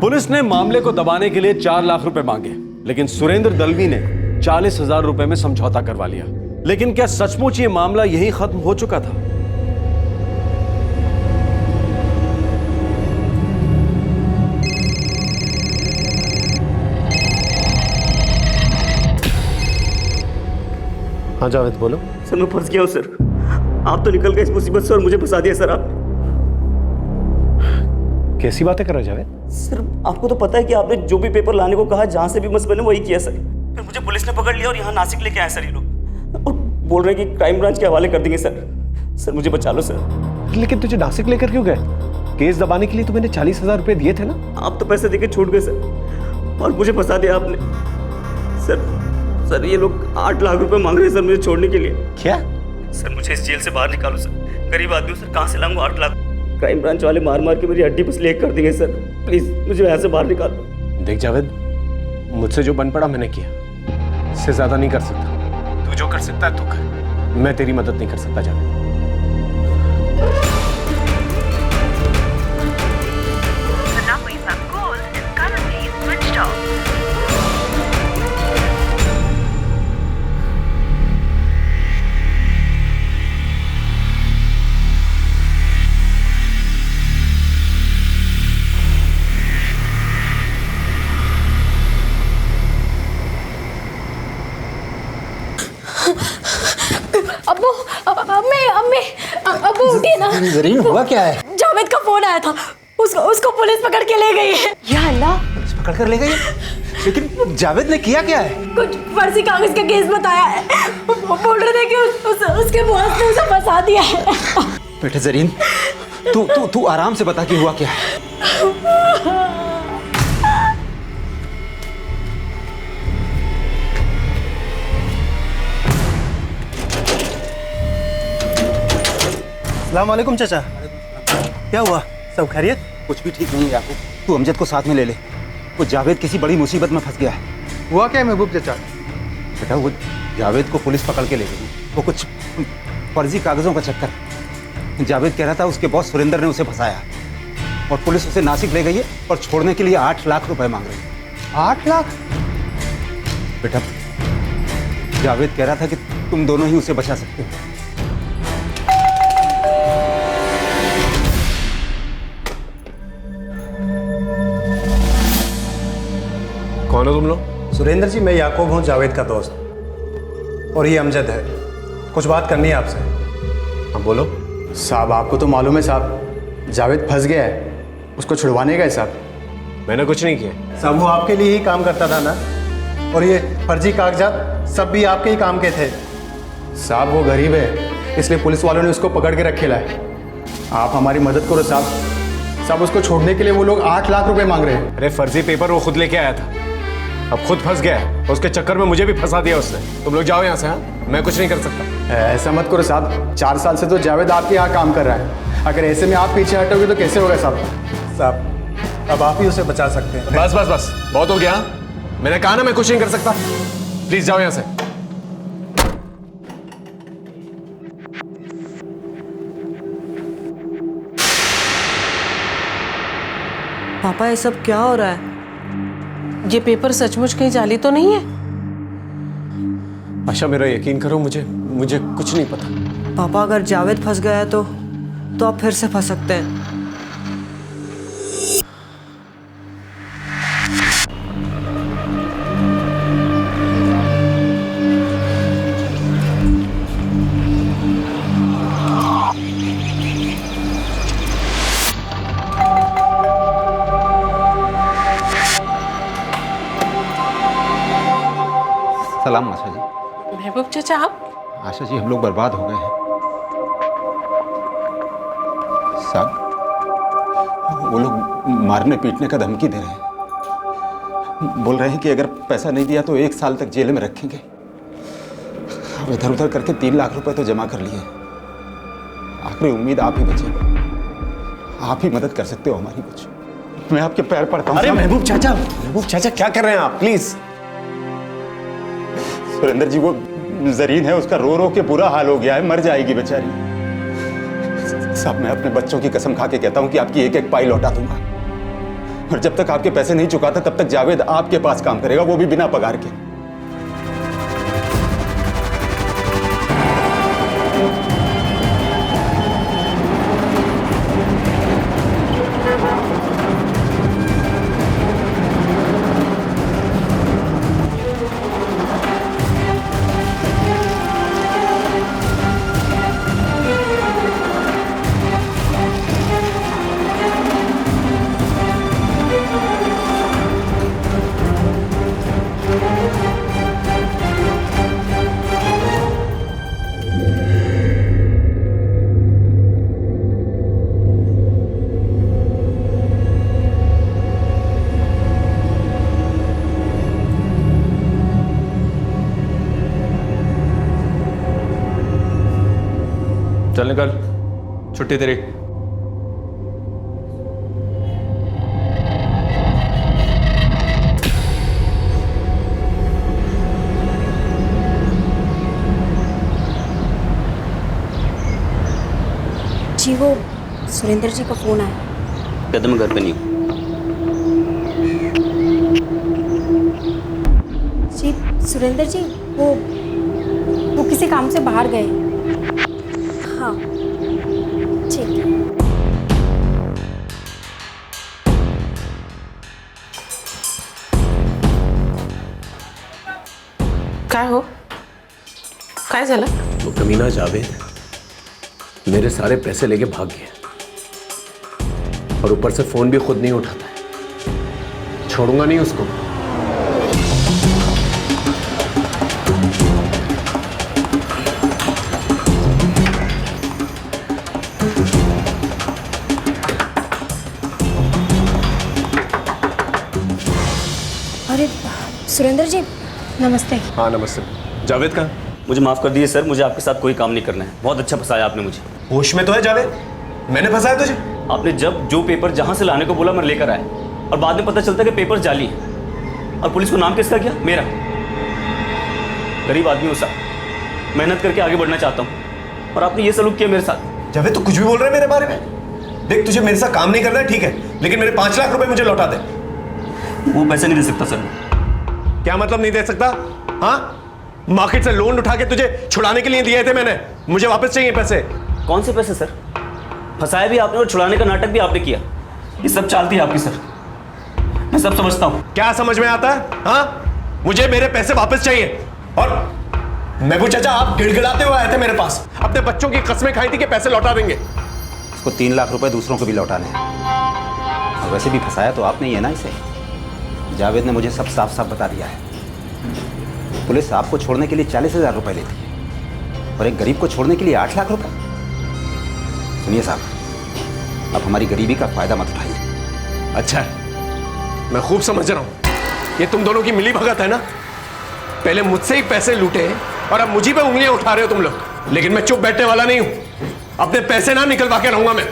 पुलिस ने मामले को दबाने के लिए 4 लाख रुपए मांगे, लेकिन सुरेंद्र दलवी ने 40,000 रुपए में समझौता करवा लिया। लेकिन क्या सचमुच ये मामला यही खत्म हो चुका था? हाँ जावेद बोलो। सर मैं फंस गया हूँ सर। आप तो निकल गए इस मुसीबत से और मुझे फंसा दिया सर आप। कैसी बातें कर रहे हो जावेद? सर आपको तो पता है कि आपने जो भी पेपर लाने को कहा जहाँ से भी मस्त बने वही किया सर। फिर मुझे पुलिस ने पकड़ लिया और यहाँ नासिक लेके आए सर ये लोग, और बोल रहे हैं कि क्राइम ब्रांच के हवाले कर देंगे सर। सर मुझे बचा लो सर। लेकिन तुझे नासिक लेकर क्यों गए? केस दबाने के लिए तो मैंने 40,000 रुपए दिए थे ना। आप तो पैसे देके छूट गए सर और मुझे फंसा दिया आपने सर ये लोग 8 लाख रुपए मांग रहे हैं सर मुझे छोड़ने के लिए। क्या? सर मुझे इस जेल से बाहर निकालो सर। गरीब आदमी हूँ सर, कहाँ से लाऊंगा 8 लाख? क्राइम ब्रांच वाले मार मार के मेरी हड्डी पसली एक कर देंगे सर। प्लीज मुझे यहाँ से बाहर निकालो। देख जावेद, मुझसे जो बन पड़ा मैंने किया, इससे ज्यादा नहीं कर सकता। तू जो कर सकता है तू कर, मैं तेरी मदद नहीं कर सकता जावेद। अब्बू उठिए ना। जरीन हुआ क्या है? जावेद का फोन आया था, उसको पुलिस पकड़ के ले गई है। या अल्लाह, पुलिस पकड़ कर ले गई? लेकिन जावेद ने किया क्या है? कुछ फर्जी कागज का केस बताया है। वो बोल रहे थे कि उसके बॉस ने उसे फंसा दिया है। बेटे जरीन, तू आराम से बता कि हुआ क्या है। अस्सलाम वालेकुम चाचा। क्या हुआ? सब खैरियत? कुछ भी ठीक नहीं है याकूब। तू अमजद को साथ में ले ले। वो जावेद किसी बड़ी मुसीबत में फंस गया है। हुआ क्या है महबूब चाचा? बेटा वो जावेद को पुलिस पकड़ के ले गई। वो कुछ फर्जी कागजों का चक्कर। जावेद कह रहा था उसके बॉस सुरेंद्र ने उसे फंसाया और पुलिस उसे नासिक ले गई है और छोड़ने के लिए 8 लाख रुपए मांग रही है। 8 लाख? बेटा जावेद कह रहा था कि तुम दोनों ही उसे बचा सकते हो। कौन हो तुम लोग? सुरेंद्र जी, मैं याकूब हूँ, जावेद का दोस्त, और ये अमजद है। कुछ बात करनी है आपसे। हाँ बोलो। साहब आपको तो मालूम है साहब, जावेद फंस गया है, उसको छुड़वाने गए साहब। मैंने कुछ नहीं किया साहब। वो आपके लिए ही काम करता था ना, और ये फर्जी कागजात सब भी आपके ही काम के थे साहब। वो गरीब है इसलिए पुलिस वालों ने उसको पकड़ के रखे लाए। आप हमारी मदद करो साहब। उसको छोड़ने के लिए वो लोग 8 लाख रुपए मांग रहे हैं। अरे फर्जी पेपर वो खुद लेके आया था, अब खुद फंस गया है। उसके चक्कर में मुझे भी फंसा दिया उसने। तुम लोग जाओ यहाँ से। हाँ, मैं कुछ नहीं कर सकता। ऐसा मत करो साहब, 4 साल से तो जावेद आपके यहाँ काम कर रहा है। अगर ऐसे में आप पीछे हटोगे तो कैसे होगा साहब? अब आप ही उसे बचा सकते हैं। बस बस बस, बहुत हो गया। मैंने कहा ना मैं कुछ नहीं कर सकता। प्लीज जाओ यहाँ से। पापा ये सब क्या हो रहा है? ये पेपर सचमुच कहीं जाली तो नहीं है? आशा मेरा यकीन करो, मुझे कुछ नहीं पता। पापा अगर जावेद फंस गया है तो आप फिर से फंस सकते हैं। सलाम आशा जी। महबूब चाचा आप? आशा जी हम लोग बर्बाद हो गए हैं साहब। वो लोग मारने पीटने का धमकी दे रहे हैं। बोल रहे हैं कि अगर पैसा नहीं दिया तो 1 साल तक जेल में रखेंगे। अब इधर उधर करके 3 लाख रुपए तो जमा कर लिए। आखिरी उम्मीद आप ही बचे। आप ही मदद कर सकते हो हमारी कुछ। मैं आपके पैर पड़ता हूँ। अरे महबूब चाचा क्या कर रहे हैं आप? प्लीज। सुरेंद्र जी वो जरीन है, उसका रो रो के बुरा हाल हो गया है, मर जाएगी बेचारी। साहब मैं अपने बच्चों की कसम खा के कहता हूँ कि आपकी एक एक पाई लौटा दूंगा, और जब तक आपके पैसे नहीं चुकाता तब तक जावेद आपके पास काम करेगा, वो भी बिना पगार के। चल निकल, छुट्टी तेरी। जी वो सुरेंद्र जी का फोन आया। कदम घर पे नहीं हूँ। जी सुरेंद्र जी वो किसी काम से बाहर गए। हाँ ठीक है। काय हो, काय झालं? वो कमीना जावेद मेरे सारे पैसे लेके भाग गया और ऊपर से फोन भी खुद नहीं उठाता है। छोड़ूंगा नहीं उसको। अरे सुरेंद्र जी नमस्ते। हाँ नमस्ते। जावेद कहाँ? मुझे माफ़ कर दीजिए सर, मुझे आपके साथ कोई काम नहीं करना है। बहुत अच्छा फंसाया आपने मुझे। होश में तो है जावेद? मैंने फंसाया तुझे? आपने जब जो पेपर जहाँ से लाने को बोला मैं लेकर आया, और बाद में पता चलता कि पेपर जाली है। और पुलिस को नाम किसका किया? मेरा। गरीब आदमी हूँ साहब, मेहनत करके आगे बढ़ना चाहता हूँ, और आपने ये सलूक किया मेरे साथ। जावेद तू कुछ भी बोल रहा है मेरे बारे में? देख तुझे मेरे साथ काम नहीं करना है ठीक है, लेकिन मेरे 5 लाख रुपए मुझे लौटा दे। वो पैसे नहीं दे सकता सर। क्या मतलब नहीं दे सकता? हाँ, मार्केट से लोन उठा के तुझे छुड़ाने के लिए दिए थे मैंने, मुझे वापस चाहिए पैसे। कौन से पैसे सर? फंसाया भी आपने और छुड़ाने का नाटक भी आपने किया। ये सब चालती है आपकी सर, मैं सब समझता हूँ। क्या समझ में आता है? हाँ, मुझे मेरे पैसे वापस चाहिए। और महबूब चाचा आप गिड़गिड़ाते हुए आए थे मेरे पास, अपने बच्चों की कसमें खाई थी कि पैसे लौटा देंगे। उसको 3 लाख रुपए दूसरों को भी लौटाने हैं। और वैसे भी फंसाया तो आपने ही है ना इसे। जावेद ने मुझे सब साफ साफ बता दिया है। पुलिस आपको छोड़ने के लिए 40,000 रुपए लेती है और एक गरीब को छोड़ने के लिए 8 लाख रुपए। सुनिए साहब, आप हमारी गरीबी का फायदा मत उठाइए। अच्छा है, मैं खूब समझ रहा हूं, ये तुम दोनों की मिली भगत है ना। पहले मुझसे ही पैसे लूटे और अब मुझी पे उंगलियां उठा रहे हो तुम लोग। लेकिन मैं चुप बैठने वाला नहीं हूं, अपने पैसे ना निकलवा के रहूंगा मैं।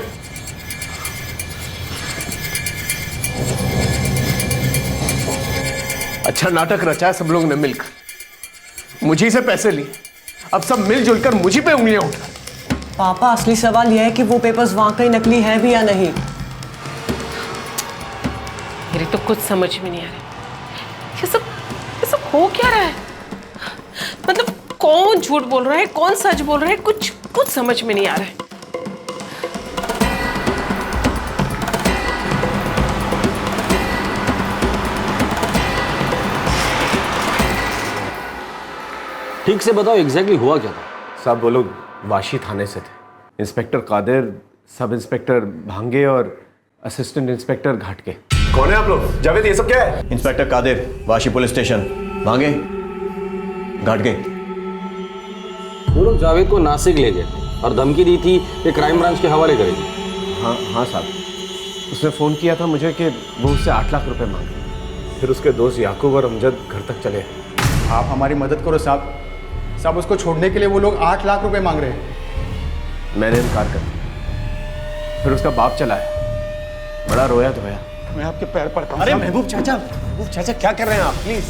अच्छा नाटक रचा है सब लोगों ने मिलकर, मुझी से पैसे लिए, अब सब मिलजुल कर मुझी पे उंगलियां उठा। पापा असली सवाल यह है कि वो पेपर्स वाकई नकली हैं भी या नहीं। मेरी तो कुछ समझ में नहीं आ रहा ये सब हो क्या रहा है। मतलब कौन झूठ बोल रहा है, कौन सच बोल रहा है, कुछ समझ में नहीं आ रहा है। ठीक से बताओ एग्जैक्टली हुआ क्या था? साहब वो लोग वाशी थाने से थे। इंस्पेक्टर कादिर, सब इंस्पेक्टर भांगे और असिस्टेंट इंस्पेक्टर घाटके। कौन है आप लोग? जावेद ये सब क्या है? Inspector Kadir, Vashi police station, Bhange, Ghatke. वो लोग जावेद को नासिक ले गए और धमकी दी थी कि क्राइम ब्रांच के हवाले करेंगे। हाँ साहब, उसने फ़ोन किया था मुझे कि वो उससे 8 लाख रुपए मांगे। फिर उसके दोस्त याकूब और अमजद घर तक चले। आप हमारी मदद करो साहब। साहब उसको छोड़ने के लिए वो लोग 8 लाख रुपए मांग रहे हैं। मैंने इनकार कर दिया। फिर उसका बाप चला है, बड़ा रोया धोया। मैं आपके पैर पड़ता हूँ। अरे महबूब चाचा क्या कर रहे हैं आप? प्लीज।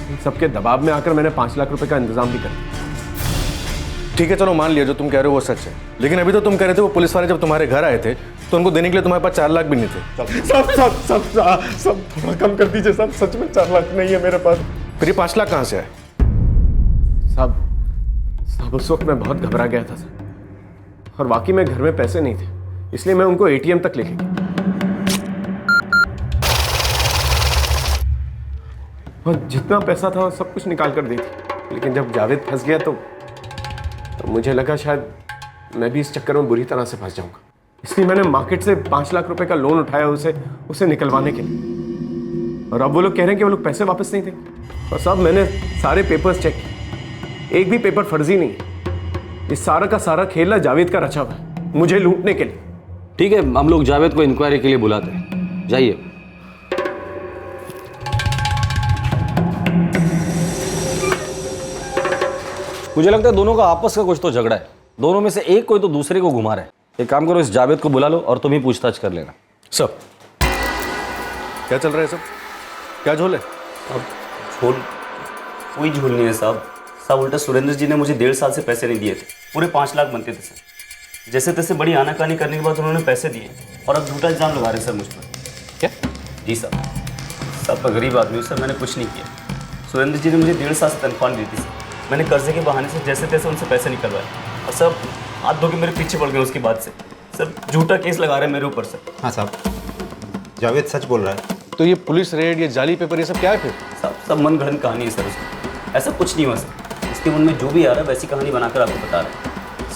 इन सबके दबाव में आकर मैंने 5 लाख रुपए का इंतजाम भी कर दिया। ठीक है चलो मान लिया जो तुम कह रहे हो वो सच है, लेकिन अभी तो तुम कह रहे थे वो पुलिस वाले जब तुम्हारे घर आए थे तो उनको देने के लिए तुम्हारे पास 4 लाख भी नहीं थे। सब थोड़ा कम कर दीजिए साहब, सच में 4 लाख नहीं है मेरे पास। फिर ये 5 लाख कहाँ से आए? साहब उस वक्त मैं बहुत घबरा गया था सर, और वाकई में घर में पैसे नहीं थे, इसलिए मैं उनको एटीएम तक लेके गया और जितना पैसा था सब कुछ निकाल कर दी थी। लेकिन जब जावेद फंस गया तो मुझे लगा शायद मैं भी इस चक्कर में बुरी तरह से फंस जाऊंगा, इसलिए मैंने मार्केट से 5 लाख रुपए का लोन उठाया उसे निकलवाने के लिए। और अब वो लोग कह रहे हैं कि वो लोग पैसे वापस नहीं देंगे। और साहब मैंने सारे पेपर्स चेक किए, एक भी पेपर फर्जी नहीं है। इस सारा का सारा खेल जावेद का रचा हुआ है मुझे लूटने के लिए। ठीक है, हम लोग जावेद को इंक्वायरी के लिए बुलाते हैं, जाइए। मुझे लगता है दोनों का आपस का कुछ तो झगड़ा है। दोनों में से एक कोई तो दूसरे को घुमा रहा है। एक काम करो, इस जावेद को बुला लो और तुम ही पूछताछ कर लेना। सब क्या चल रहा है? सब क्या झोल है? अब झोल कोई झोल नहीं है साहब। साहब उल्टा सुरेंद्र जी ने मुझे 1.5 साल से पैसे नहीं दिए थे। पूरे 5 लाख बनते थे सर। जैसे तैसे बड़ी आनाकानी करने के बाद उन्होंने पैसे दिए और अब झूठा इल्जाम लगा रहे सर मुझ पर। क्या? जी साहब, सब गरीब आदमी हूँ सर, मैंने कुछ नहीं किया। सुरेंद्र जी ने मुझे 1.5 साल से तनख्वाह नहीं दी थी सर। मैंने कर्जे के बहाने से जैसे तैसे उनसे पैसे निकलवाए और सब हाथ धो के मेरे पीछे पड़ गए। उसके बाद से सर झूठा केस लगा रहे हैं मेरे ऊपर सर। हाँ साहब, जावेद सच बोल रहा है। तो ये पुलिस रेड, ये जाली पेपर, ये सब क्या है फिर? सब मन गढ़ंत कहानी है सर उसकी। ऐसा कुछ नहीं हुआ सर। इसके मन में जो भी आ रहा है वैसी कहानी बनाकर आपको बता रहा है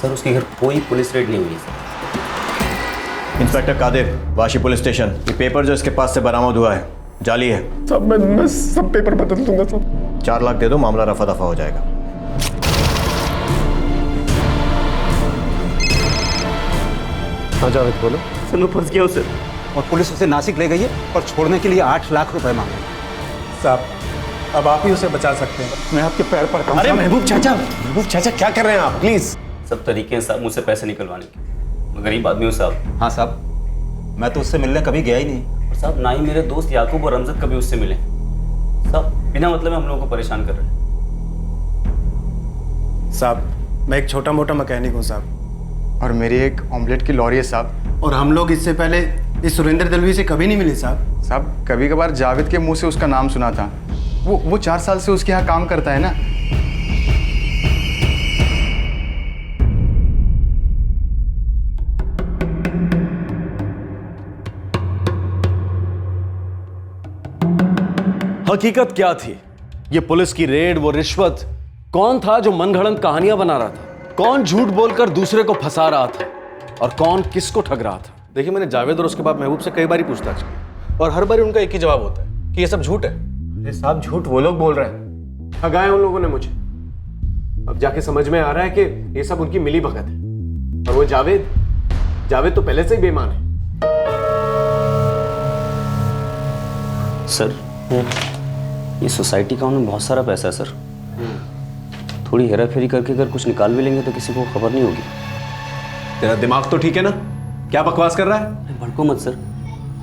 सर। उसके घर कोई पुलिस रेड नहीं हुई है sir. Inspector Kadir, Vashi police station. ये पेपर जो इसके पास से बरामद हुआ है जाली है। सब मैं सब पेपर बदल दूंगा सब। 4 लाख दे दो, मामला रफा दफा हो जाएगा। हाँ जावेद बोलो। सर मैं फंस गया हूँ सर। और पुलिस उसे नासिक ले गई है और छोड़ने के लिए 8 लाख रुपए मांगे। साहब, अब आप ही उसे बचा सकते हैं। मैं आपके पैर पड़ता हूँ। अरे महबूब चाचा क्या कर रहे हैं आप? प्लीज। सब तरीके हैं साहब मुझसे पैसे निकलवाने के। मैं गरीब आदमी हूँ साहब। हाँ साहब, मैं तो उससे मिलने कभी गया ही नहीं। और साहब ना ही मेरे दोस्त याकूब और रमजत कभी उससे मिले। साहब बिना मतलब में हम लोगों को परेशान कर रहे हैं। साहब, मैं एक छोटा मोटा मैकेनिक हूँ साहब, और मेरी एक ऑमलेट की लॉरी है साहब। और हम लोग इससे पहले इस सुरेंद्र दलवी से कभी नहीं मिले साहब। साहब कभी कभार जावेद के मुंह से उसका नाम सुना था। वो 4 साल से उसके यहाँ काम करता है ना। हकीकत क्या थी? ये पुलिस की रेड, वो रिश्वत, कौन था जो मनगढ़ंत कहानियां बना रहा था? कौन झूठ बोलकर दूसरे को फंसा रहा था और कौन किसको ठग रहा था? देखिए, मैंने जावेद और उसके बाप महबूब से कई बार पूछताछ की और हर बार उनका एक ही जवाब होता है कि ये सब झूठ है। अरे साहब, झूठ वो लोग बोल रहे हैं, ठगाया उन लोगों ने मुझे। अब जाके समझ में आ रहा है कि ये सब उनकी मिली भगत है। और वो जावेद तो पहले से ही बेईमान है। सर ये सोसाइटी का उन्हें बहुत सारा पैसा है सर। थोड़ी हेरा फेरी करके अगर कुछ निकाल भी लेंगे तो किसी को खबर नहीं होगी। तेरा दिमाग तो ठीक है ना? क्या बकवास कर रहा है? भड़को मत सर।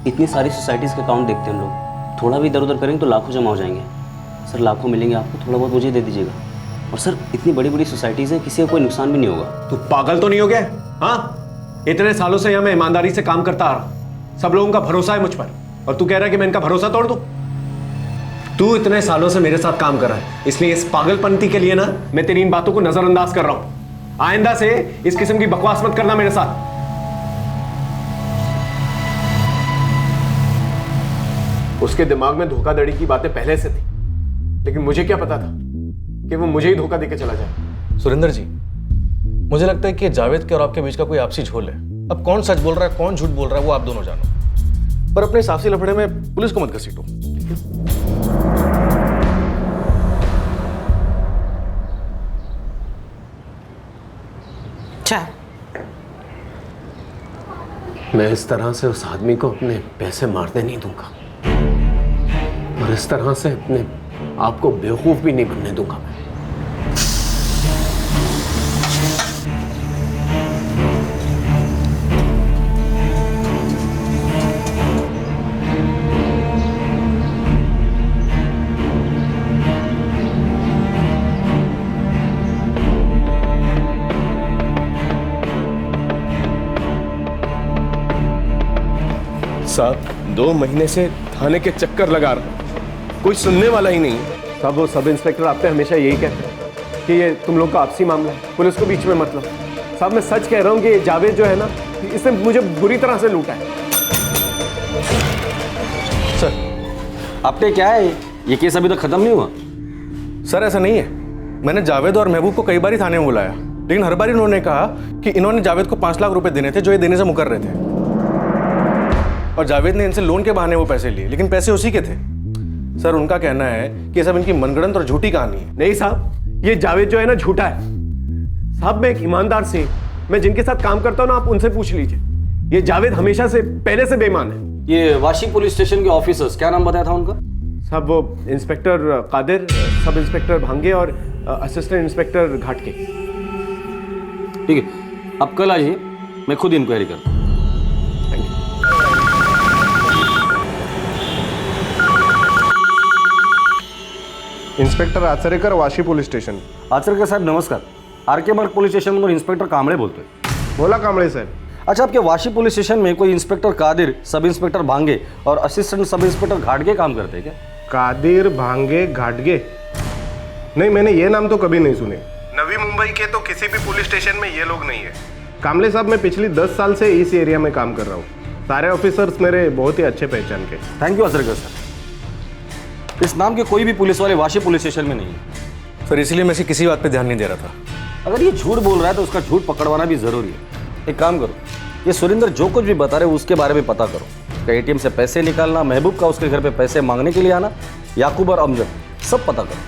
इतनी सारी सोसाइटीज़ के अकाउंट देखते हैं हम लोग। थोड़ा भी इधर उधर करेंगे तो लाखों जमा हो जाएंगे सर। लाखों मिलेंगे आपको, थोड़ा बहुत मुझे दे दीजिएगा। और सर इतनी बड़ी बड़ी सोसाइटीज़ हैं, किसी का कोई नुकसान भी नहीं होगा। तू पागल तो नहीं हो गया? हाँ, इतने सालों से यहाँ मैं ईमानदारी से काम करता आ रहा। सब लोगों का भरोसा है मुझ पर, और तू कह रहा है कि मैं इनका भरोसा तोड़ दूं? तू इतने सालों से मेरे साथ काम कर रहा है, इसलिए इस पागलपंती के लिए ना मैं तेरी इन बातों को नजरअंदाज कर रहा हूं। आइंदा से इस किस्म की बकवास मत करना मेरे साथ। उसके दिमाग में धोखाधड़ी की बातें पहले से थी, लेकिन मुझे क्या पता था कि वो मुझे ही धोखा देके चला जाए। सुरेंद्र जी, मुझे लगता है कि जावेद के और आपके बीच का कोई आपसी झोल है। अब कौन सच बोल रहा है, कौन झूठ बोल रहा है, वो आप दोनों जानो, पर अपने साफसी लफड़े में पुलिस को मत घसीटो। मैं इस तरह से उस आदमी को अपने पैसे मारने नहीं दूंगा, और इस तरह से अपने आप को बेवकूफ भी नहीं बनने दूंगा मैं। साहब 2 महीने से थाने के चक्कर लगा रहा, कोई सुनने वाला ही नहीं। साहब वो सब इंस्पेक्टर आपसे हमेशा यही कहते हैं कि ये तुम लोग का आपसी मामला है, पुलिस को बीच में मत लो। साहब मैं सच कह रहा हूँ कि ये जावेद जो है ना, इसने मुझे बुरी तरह से लूटा है। सर आपने क्या है, ये केस अभी तक खत्म नहीं हुआ? सर ऐसा नहीं है, मैंने जावेद और महबूब को कई बार थाने में बुलाया, लेकिन हर बार इन्होंने कहा कि इन्होंने जावेद को 5 लाख रुपए देने थे जो ये देने से मुकर रहे थे, और जावेद ने इनसे लोन के बहाने वो पैसे लिए, लेकिन पैसे उसी के थे। सर उनका कहना है कि सब इनकी मनगढ़ंत और झूठी कहानी है। नहीं साहब, ये जावेद जो है ना झूठा है। साहब मैं एक ईमानदार से, मैं जिनके साथ काम करता हूँ ना, आप उनसे पूछ लीजिए। ये जावेद हमेशा से पहले से बेईमान है। ये वाशी पुलिस स्टेशन के ऑफिसर्स, क्या नाम बताया था उनका? साहब वो इंस्पेक्टर कादिर, सब इंस्पेक्टर भांगे और असिस्टेंट इंस्पेक्टर घाटके। ठीक है, अब कल आ जाइए, मैं खुद इंक्वायरी करता हूँ। Inspector Achrekar, Vashi police station. Achrekar साहेब नमस्कार. आर.के. मार्ग पोलीस स्टेशनमधून इन्स्पेक्टर कांबळे बोलतोय. बोला कांबळे साहेब. अच्छा, आपके वाशी पुलिस स्टेशन में कोई इंस्पेक्टर कादिर, सब इंस्पेक्टर भांगे और असिस्टेंट सब इंस्पेक्टर घाटगे काम करते हैं क्या? कादिर, भांगे, घाटगे? नहीं, मैंने ये नाम तो कभी नहीं सुने. नवी मुंबई के तो किसी भी पुलिस स्टेशन में ये लोग नहीं है. कांबळे साहब, मैं पिछली 10 साल से इस एरिया में काम कर रहा हूँ. सारे ऑफिसर्स मेरे बहुत ही अच्छे पहचान के. Thank you Achrekar sir. इस नाम के कोई भी पुलिस वाले वाशी पुलिस स्टेशन में नहीं है सर, इसलिए मैं किसी बात पे ध्यान नहीं दे रहा था. अगर ये झूठ बोल रहा है तो उसका झूठ पकड़वाना भी जरूरी है. एक काम करो, ये सुरेंद्र जो कुछ भी बता रहे हो उसके बारे में पता करो. उसका एटीएम से पैसे निकालना, महबूब का उसके घर पे पैसे मांगने के लिए आना, याकूब और अमजद, सब पता करो.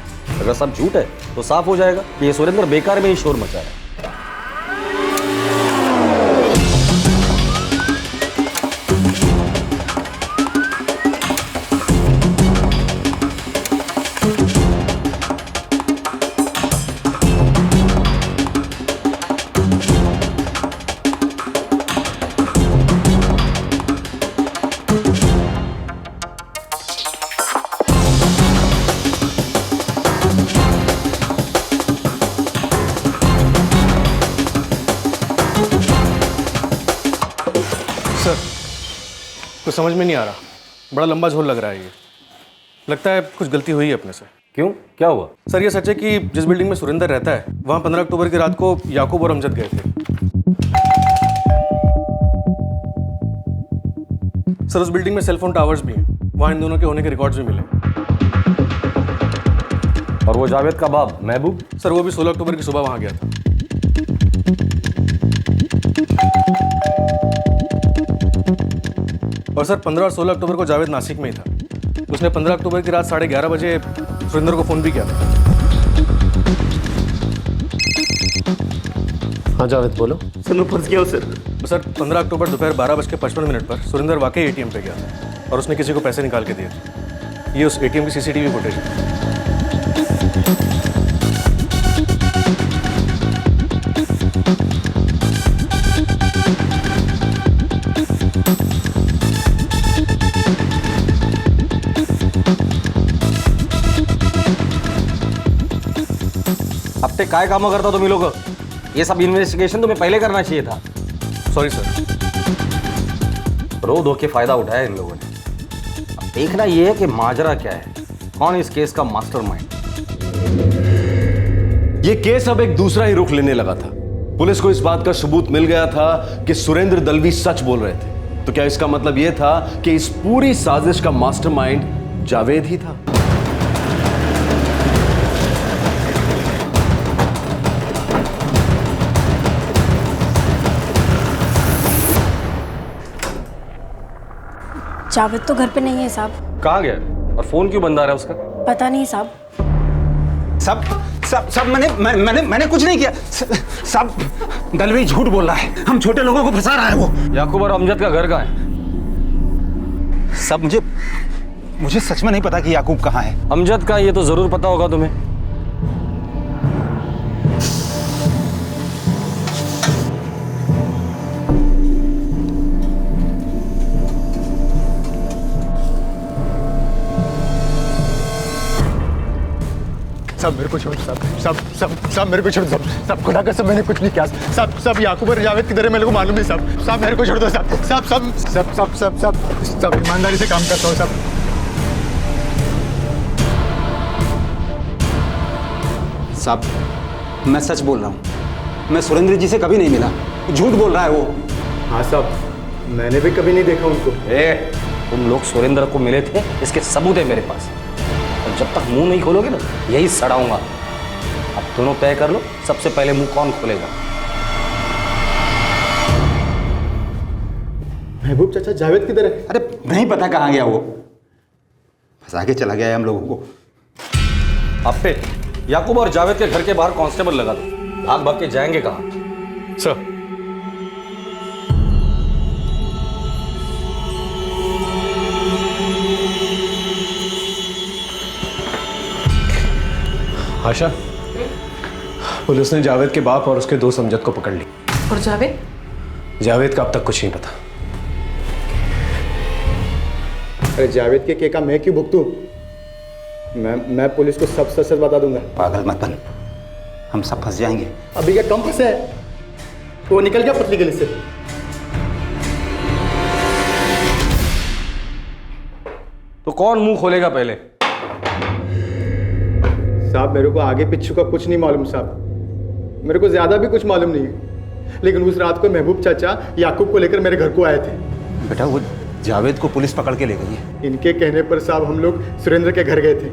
अगर सब झूठ है तो साफ हो जाएगा कि ये सुरेंद्र बेकार में ही शोर मचा रहा है. कुछ समझ में नहीं आ रहा. बड़ा लंबा झोल लग रहा है ये. लगता है कुछ गलती हुई है अपने से. क्यों, क्या हुआ? सर, ये सच है कि जिस बिल्डिंग में सुरेंद्र रहता है वहाँ 15 अक्टूबर की रात को याकूब और अमजद गए थे. सर, उस बिल्डिंग में सेलफोन टावर्स भी हैं. वहाँ इन दोनों के होने के रिकॉर्ड्स भी मिले. और वो जावेद का बाप महबूब? सर, वो भी 16 अक्टूबर की सुबह वहाँ गया था. और सर, 15 और 16 अक्टूबर को जावेद नासिक में ही था. उसने 15 अक्टूबर की रात 11:30 बजे सुरेंद्र को फ़ोन भी किया था. हाँ जावेद, बोलो. सर, मैं फंस गया हूँ सर. तो सर, 15 अक्टूबर दोपहर 12:55 पर सुरेंद्र वाकई एटीएम पे गया और उसने किसी को पैसे निकाल के दिए. ये उस एटीएम की सीसीटीवी फुटेज है. अब तक काय कामं करता तुम्ही लोग? ये सब इन्वेस्टिगेशन तुम्हें पहले करना चाहिए था. Sorry sir. रो धो के फायदा उठाया इन लोगों ने. अब देखना ये है कि माजरा क्या है, कौन इस केस का मास्टरमाइंड. ये केस अब एक दूसरा ही रुख लेने लगा था. पुलिस को इस बात का सबूत मिल गया था कि सुरेंद्र दलवी सच बोल रहे थे. तो क्या इसका मतलब यह था कि इस पूरी साजिश का मास्टरमाइंड जावेद ही था? जावेद तो घर पे नहीं है साहब. कहाँ गया? और फोन क्यों बंद आ रहा है उसका? पता नहीं साहब. सब मैंने कुछ नहीं किया. सब दलवी झूठ बोल रहा है. हम छोटे लोगों को फंसा रहा है वो. याकूब और अमजद का घर कहाँ है? सब मुझे सच में नहीं पता कि याकूब कहाँ है. अमजद का ये तो जरूर पता होगा तुम्हें. सब मेरे को छोड़. सब मेरे को छोड़. सब खुदा का, सब मैंने कुछ नहीं किया. सब याकूब और जावेद किधर है मेरे को मालूम नहीं. सब मेरे को छोड़ दो. सब ईमानदारी से काम करता हूँ. सब मैं सच बोल रहा हूँ. मैं सुरेंद्र जी से कभी नहीं मिला. झूठ बोल रहा है वो. हाँ साहब, मैंने भी कभी नहीं देखा उनको. तुम लोग सुरेंद्र को मिले थे, इसके सबूत है मेरे पास. और जब तक मुंह नहीं खोलोगे ना, यही सड़ाऊंगा. अब दोनों तय कर लो, सबसे पहले मुंह कौन खोलेगा. महबूब चाचा, जावेद किधर है? अरे नहीं पता कहाँ गया वो. फंसा के चला गया है हम लोगों को. अब पे याकूब और जावेद के घर के बाहर कांस्टेबल लगा दो. भाग भाग के जाएंगे कहाँ? सर, आशा, पुलिस ने जावेद के बाप और उसके दोस्त अमजद को पकड़ ली। और जावेद? जावेद का अब तक कुछ नहीं पता। अरे जावेद के केका मैं क्यों भुगतूं? मैं पुलिस को सब सच सच बता दूंगा। पागल मत बन, हम सब फंस जाएंगे। अभी क्या कम फंसे है? वो निकल गया पतली गली से। तो कौन मुंह खोलेगा पहले? साहब मेरे को आगे पीछे का कुछ नहीं मालूम साहब, मेरे को ज्यादा भी कुछ मालूम नहीं है, लेकिन उस रात को महबूब चाचा याकूब को लेकर मेरे घर को आए थे। बेटा वो जावेद को पुलिस पकड़ के ले गई है। इनके कहने पर साहब हम लोग सुरेंद्र के घर गए थे।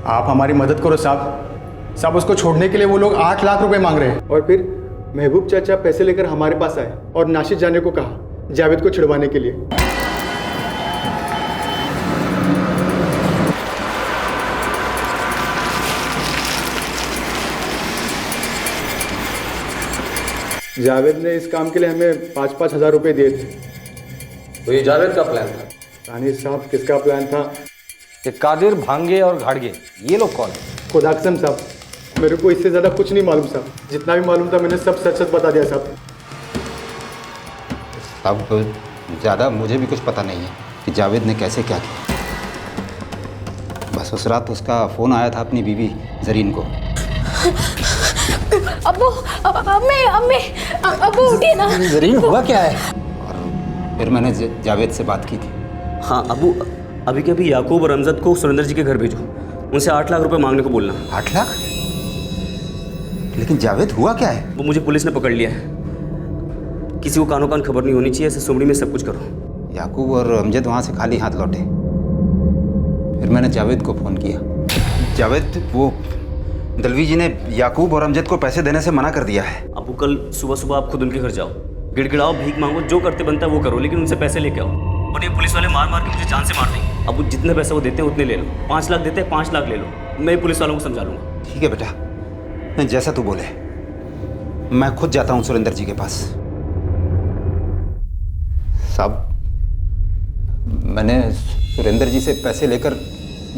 आप हमारी मदद करो साहब। साहब उसको छोड़ने के लिए वो लोग 8 लाख रुपए मांग रहे हैं। और फिर महबूब चाचा पैसे लेकर हमारे पास आए और नासिक जाने को कहा जावेद को छुड़वाने के लिए। जावेद ने इस काम के लिए हमें 5-5 हज़ार रुपए दिए थे। तो ये जावेद का प्लान था? रानी साहब किसका प्लान था? ये कादिर, भांगे और घाड़गे ये लोग कौन है? खुदा कसम साहब मेरे को इससे ज़्यादा कुछ नहीं मालूम साहब, जितना भी मालूम था मैंने सब सच सच बता दिया साहब। अब ज़्यादा मुझे भी कुछ पता नहीं है कि जावेद ने कैसे क्या किया। बस उस रात उसका फ़ोन आया था अपनी बीवी जरीन को। अब्बू उठिए ना। जरीन हुआ क्या है? फिर मैंने जावेद से बात की थी। हाँ अबू, अभी के अभी याकूब और अमजद को सुरेंद्र जी के घर भेजो, उनसे 8 लाख रुपए मांगने को बोलना। 8 लाख? लेकिन जावेद हुआ क्या है? वो मुझे पुलिस ने पकड़ लिया है, किसी को कानो कान खबर नहीं होनी चाहिए, ऐसे सुमड़ी में सब कुछ करो। याकूब और अमजद वहाँ से खाली हाथ लौटे। फिर मैंने जावेद को फ़ोन किया। जावेद, वो दलवी जी ने याकूब और अमजद को पैसे देने से मना कर दिया है। अबू कल सुबह सुबह आप खुद उनके घर जाओ, गिड़गिड़ाओ, भीख मांगो, जो करते बनता है वो करो, लेकिन उनसे पैसे लेके आओ। और ये पुलिस वाले मार मार के मुझे जान से मार देंगे। अब जितने पैसे वो देते हैं उतने ले लो। 5 लाख देते हैं, 5 लाख ले लो, मैं पुलिस वालों को समझा लूँगा। ठीक है बेटा, जैसा तू बोले। मैं खुद जाता हूँ सुरेंद्र जी के पास। साहब मैंने सुरेंद्र जी से पैसे लेकर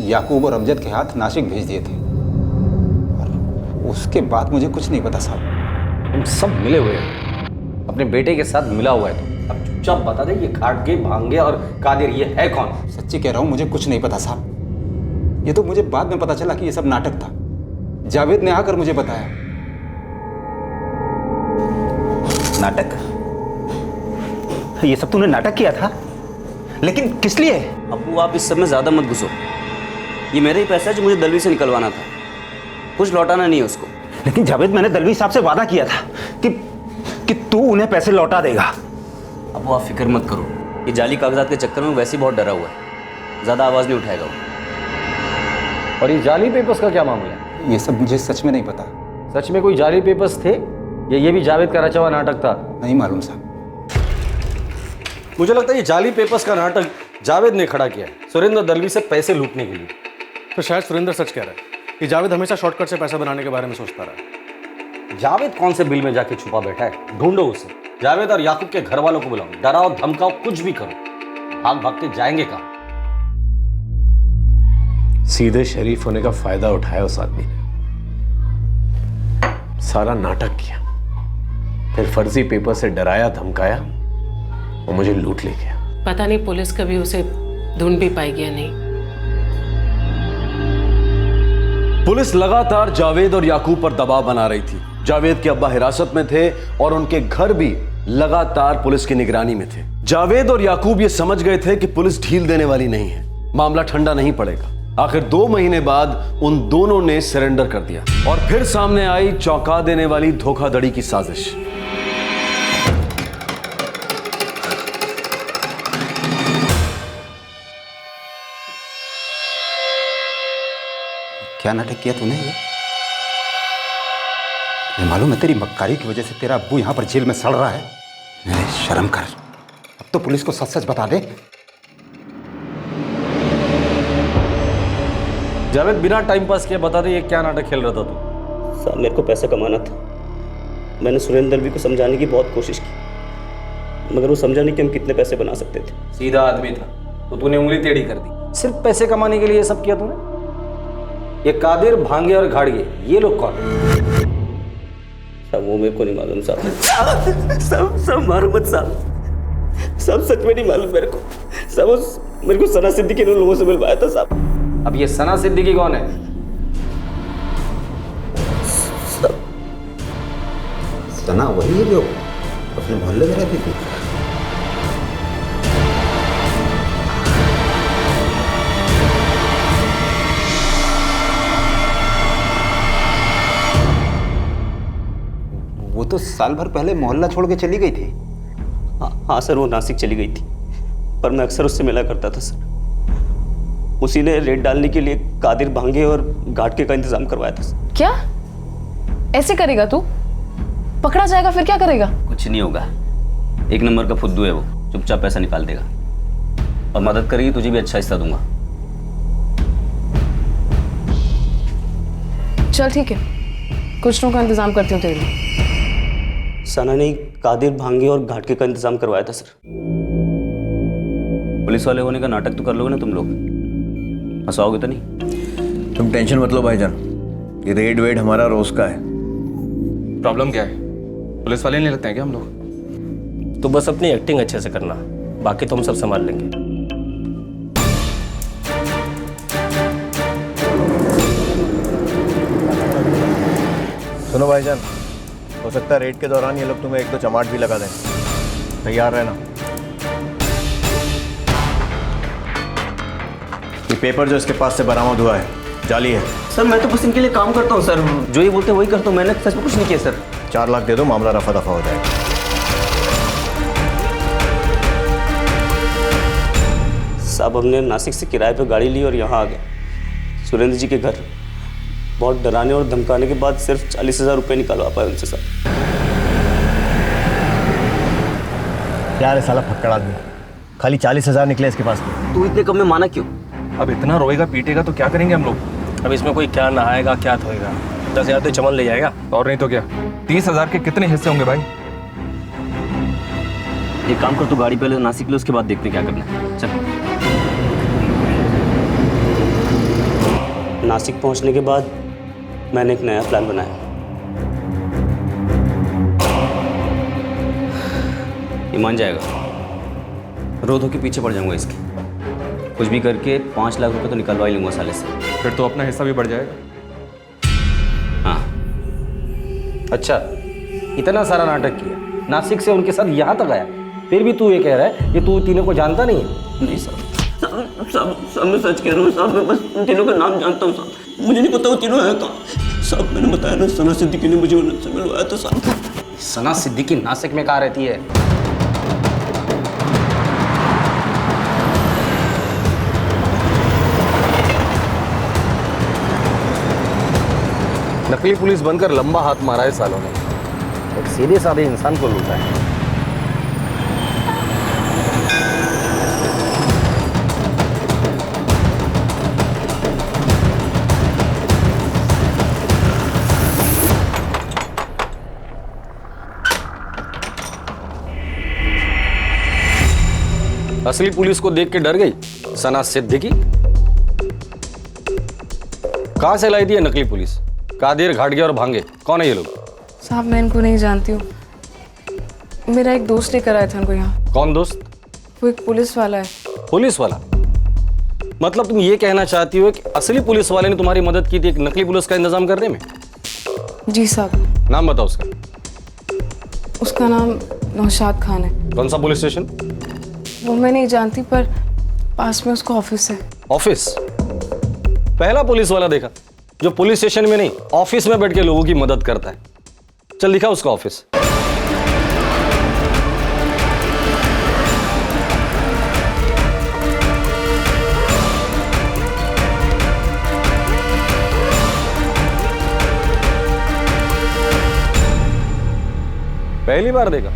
याकूब और अमजद के हाथ नासिक भेज दिए थे, और उसके बाद मुझे कुछ नहीं पता साहब। तुम सब मिले हुए हैं, अपने बेटे के साथ मिला हुआ है तुम। अब चुपचाप बता दे ये घाटगे, भांगे और कादिर ये है कौन? सच्ची कह रहा हूँ, मुझे कुछ नहीं पता साहब। ये तो मुझे बाद में पता चला कि ये सब नाटक था। जावेद ने आकर मुझे बताया। नाटक? ये सब तूने नाटक किया था? लेकिन किस लिए? अबू आप इस सब में ज़्यादा मत घुसो, ये मेरा ही पैसा है जो मुझे दलवी से निकलवाना था, कुछ लौटाना नहीं है उसको। लेकिन जावेद, मैंने दलवी साहब से वादा किया था कि तू उन्हें पैसे लौटा देगा। अब वो आप फिक्र मत करो, ये जाली कागजात के चक्कर में वैसे ही बहुत डरा हुआ है, ज़्यादा आवाज़ नहीं उठाएगा वो। और ये जाली पेपर्स का क्या मामला है? ये सब मुझे सच में नहीं पता। सच में कोई जाली पेपर्स थे या ये भी जावेद का रचा हुआ नाटक था? नहीं मालूम साहब। मुझे लगता है ये जाली पेपर्स का नाटक जावेद ने खड़ा किया है सुरेंद्र दलवी से पैसे लूटने के लिए। तो शायद सुरेंद्र सच कह रहा है कि जावेद हमेशा शॉर्टकट से पैसा बनाने के बारे में सोचता रहा है। जावेद कौन से बिल में जाके छुपा बैठा है? ढूंढो उसे। जावेद और याकूब के घर वालों को बुलाओ, डराओ धमकाओ, कुछ भी करो, भाग भाग के जाएंगे कहाँ? सीधे शरीफ होने का फायदा उठाया उस आदमी ने, सारा नाटक किया, फिर फर्जी पेपर से डराया धमकाया और मुझे लूट ले गया। पता नहीं पुलिस कभी उसे ढूंढ भी पाएगी या नहीं। पुलिस लगातार जावेद और याकूब पर दबाव बना रही थी। जावेद के अब्बा हिरासत में थे और उनके घर भी लगातार पुलिस की निगरानी में थे। जावेद और याकूब ये समझ गए थे कि पुलिस ढील देने वाली नहीं है, मामला ठंडा नहीं पड़ेगा। आखिर 2 महीने बाद उन दोनों ने सरेंडर कर दिया और फिर सामने आई चौंका देने वाली धोखाधड़ी की साजिश। क्या नाटक किया तूने? ये मालूम है तेरी मक्कारी की वजह से तेरा अब्बू यहाँ पर जेल में सड़ रहा है। मेरे शर्म कर, अब तो पुलिस को सच सच बता दे। जावेद बिना टाइम पास किए बता दे ये क्या नाटक खेल रहा था तू? साहब मेरे को पैसा कमाना था, मैंने सुरेंद्र दलवी को समझाने की बहुत कोशिश की, मगर वो समझा नहीं कि हम कितने पैसे बना सकते थे। सीधा आदमी था तो तूने उंगली टेढ़ी कर दी। सिर्फ पैसे कमाने के लिए ये सब किया तूने? ये कादिर, भांगे और घाड़गे ये लोग कौन? ये सब तूने नाटक किया था। साहब मेरे को पैसा कमाना था, मैंने सुरेंद्र दलवी को समझाने की बहुत कोशिश की, मगर वो समझा नहीं कि हम कितने पैसे बना सकते थे। सिर्फ पैसे कमाने के लिए ये सब किया तूने? ये कादिर, भांगे और घाड़गे ये लोग कौन? साहब वो मेरे को नहीं मालूम साहब। सब मारो मत साहब, सब सच में नहीं मालूम मेरे को। सब उस मेरे को सना सिद्दीकी ने लोगों से मिलवाया था साहब। अब ये सना सिद्दीकी कौन है? सना वही है जो अपने मोहल्ले में रहती थी। वो तो साल भर पहले मोहल्ला छोड़ के चली गई थी। हाँ सर, वो नासिक चली गई थी, पर मैं अक्सर उससे मिला करता था सर। उसी ने रेड डालने के लिए कादिर भांगे और घाटके का इंतजाम करवाया था सर। क्या ऐसे करेगा तू? पकड़ा जाएगा फिर क्या करेगा? कुछ नहीं होगा, एक नंबर का फुद्दू है वो, चुपचाप पैसा निकाल देगा और मदद करेगी, तुझे भी अच्छा हिस्सा दूंगा। चल ठीक है, कुछ लोगों का इंतजाम करती हूँ तेरे लिए। सना ने कादिर भांगे और घाटके का इंतजाम करवाया था सर। पुलिस वाले होने का नाटक तो कर लोगे ना तुम लोग, हंसाओगे तो नहीं? तुम टेंशन मत लो भाईजान, ये रेड वेड हमारा रोज का है। प्रॉब्लम क्या है? पुलिस वाले नहीं लगते हैं क्या हम लोग? तो बस अपनी एक्टिंग अच्छे से करना, बाकी तो हम सब संभाल लेंगे। सुनो भाईजान, हो सकता है रेड के दौरान ये लोग तुम्हें एक दो चमाट भी लगा दें, तैयार रहना। ये पेपर जो इसके पास से बरामद हुआ है जाली है। सर मैं तो बस इनके लिए काम करता हूँ सर, जो ये बोलते हैं वही करता हूँ, मैंने सच में कुछ नहीं किया सर। 4 लाख दे दो, मामला रफा दफा हो जाएगा। साहब हमने नासिक से किराए पे गाड़ी ली और यहाँ आ गए सुरेंद्र जी के घर। बहुत डराने और धमकाने के बाद सिर्फ 40,000 रुपये निकलवा पाए उनसे सर। क्या रे साला फक्कड़ आदमी, खाली 40,000 निकले इसके पास। तू इतने कम में माना क्यों? अब इतना रोएगा पीटेगा तो क्या करेंगे हम लोग? अब इसमें कोई क्या नहाएगा क्या धोएगा, 10,000 तो चमन ले जाएगा। और नहीं तो क्या, 30,000 के कितने हिस्से होंगे भाई? एक काम कर, तू गाड़ी पहले नासिक ले, उसके बाद देखते हैं क्या करना है। चल। नासिक पहुंचने के बाद मैंने एक नया प्लान बनाया। ये मान जाएगा, रो धो के पीछे पड़ जाऊंगा इसके, कुछ भी करके 5 लाख रुपए तो निकलवा ही लूंगा साले से। फिर तो अपना हिस्सा भी बढ़ जाएगा। हाँ। अच्छा, इतना सारा नाटक किया, नासिक से उनके साथ यहाँ तक आया, फिर भी तू ये कह रहा है कि तू तीनों को जानता नहीं है? नहीं साहब, सब मैं सच कह रहा हूँ साहब, मैं बस उन तीनों का नाम जानता हूँ साहब, मुझे नहीं पता वो तीनों है कहाँ। साहब मैंने बताया ना, सना सिद्दीकी ने मुझे उनसे मिलवाया था साहब। सना सिद्दीकी नासिक में कहाँ रहती है? नकली पुलिस बनकर लंबा हाथ मारा है सालों ने, एक सीधे साधे इंसान को लूटा है। असली पुलिस को देख के डर गई सना सिद्दीकी? कहां से लाई थी नकली पुलिस? कादिर, घाटगे और भांगे, कौन है ये लोग? साहब मैं इनको नहीं जानती हूँ, मेरा एक दोस्त लेकर आया था इनको यहाँ। कौन दोस्त? वो एक पुलिस वाला है। पुलिस वाला? मतलब तुम ये कहना चाहती हो कि असली पुलिस वाले ने तुम्हारी मदद की थी एक नकली पुलिस का इंतजाम करने में? जी साहब। नाम बताओ उसका। उसका नाम नौशाद खान है। कौन सा पुलिस स्टेशन? वो मैं नहीं जानती, पर पास में उसका ऑफिस है। ऑफिस? पहला पुलिस वाला देखा जो पुलिस स्टेशन में नहीं ऑफिस में बैठ के लोगों की मदद करता है। चल दिखा उसका ऑफिस। पहली बार देखा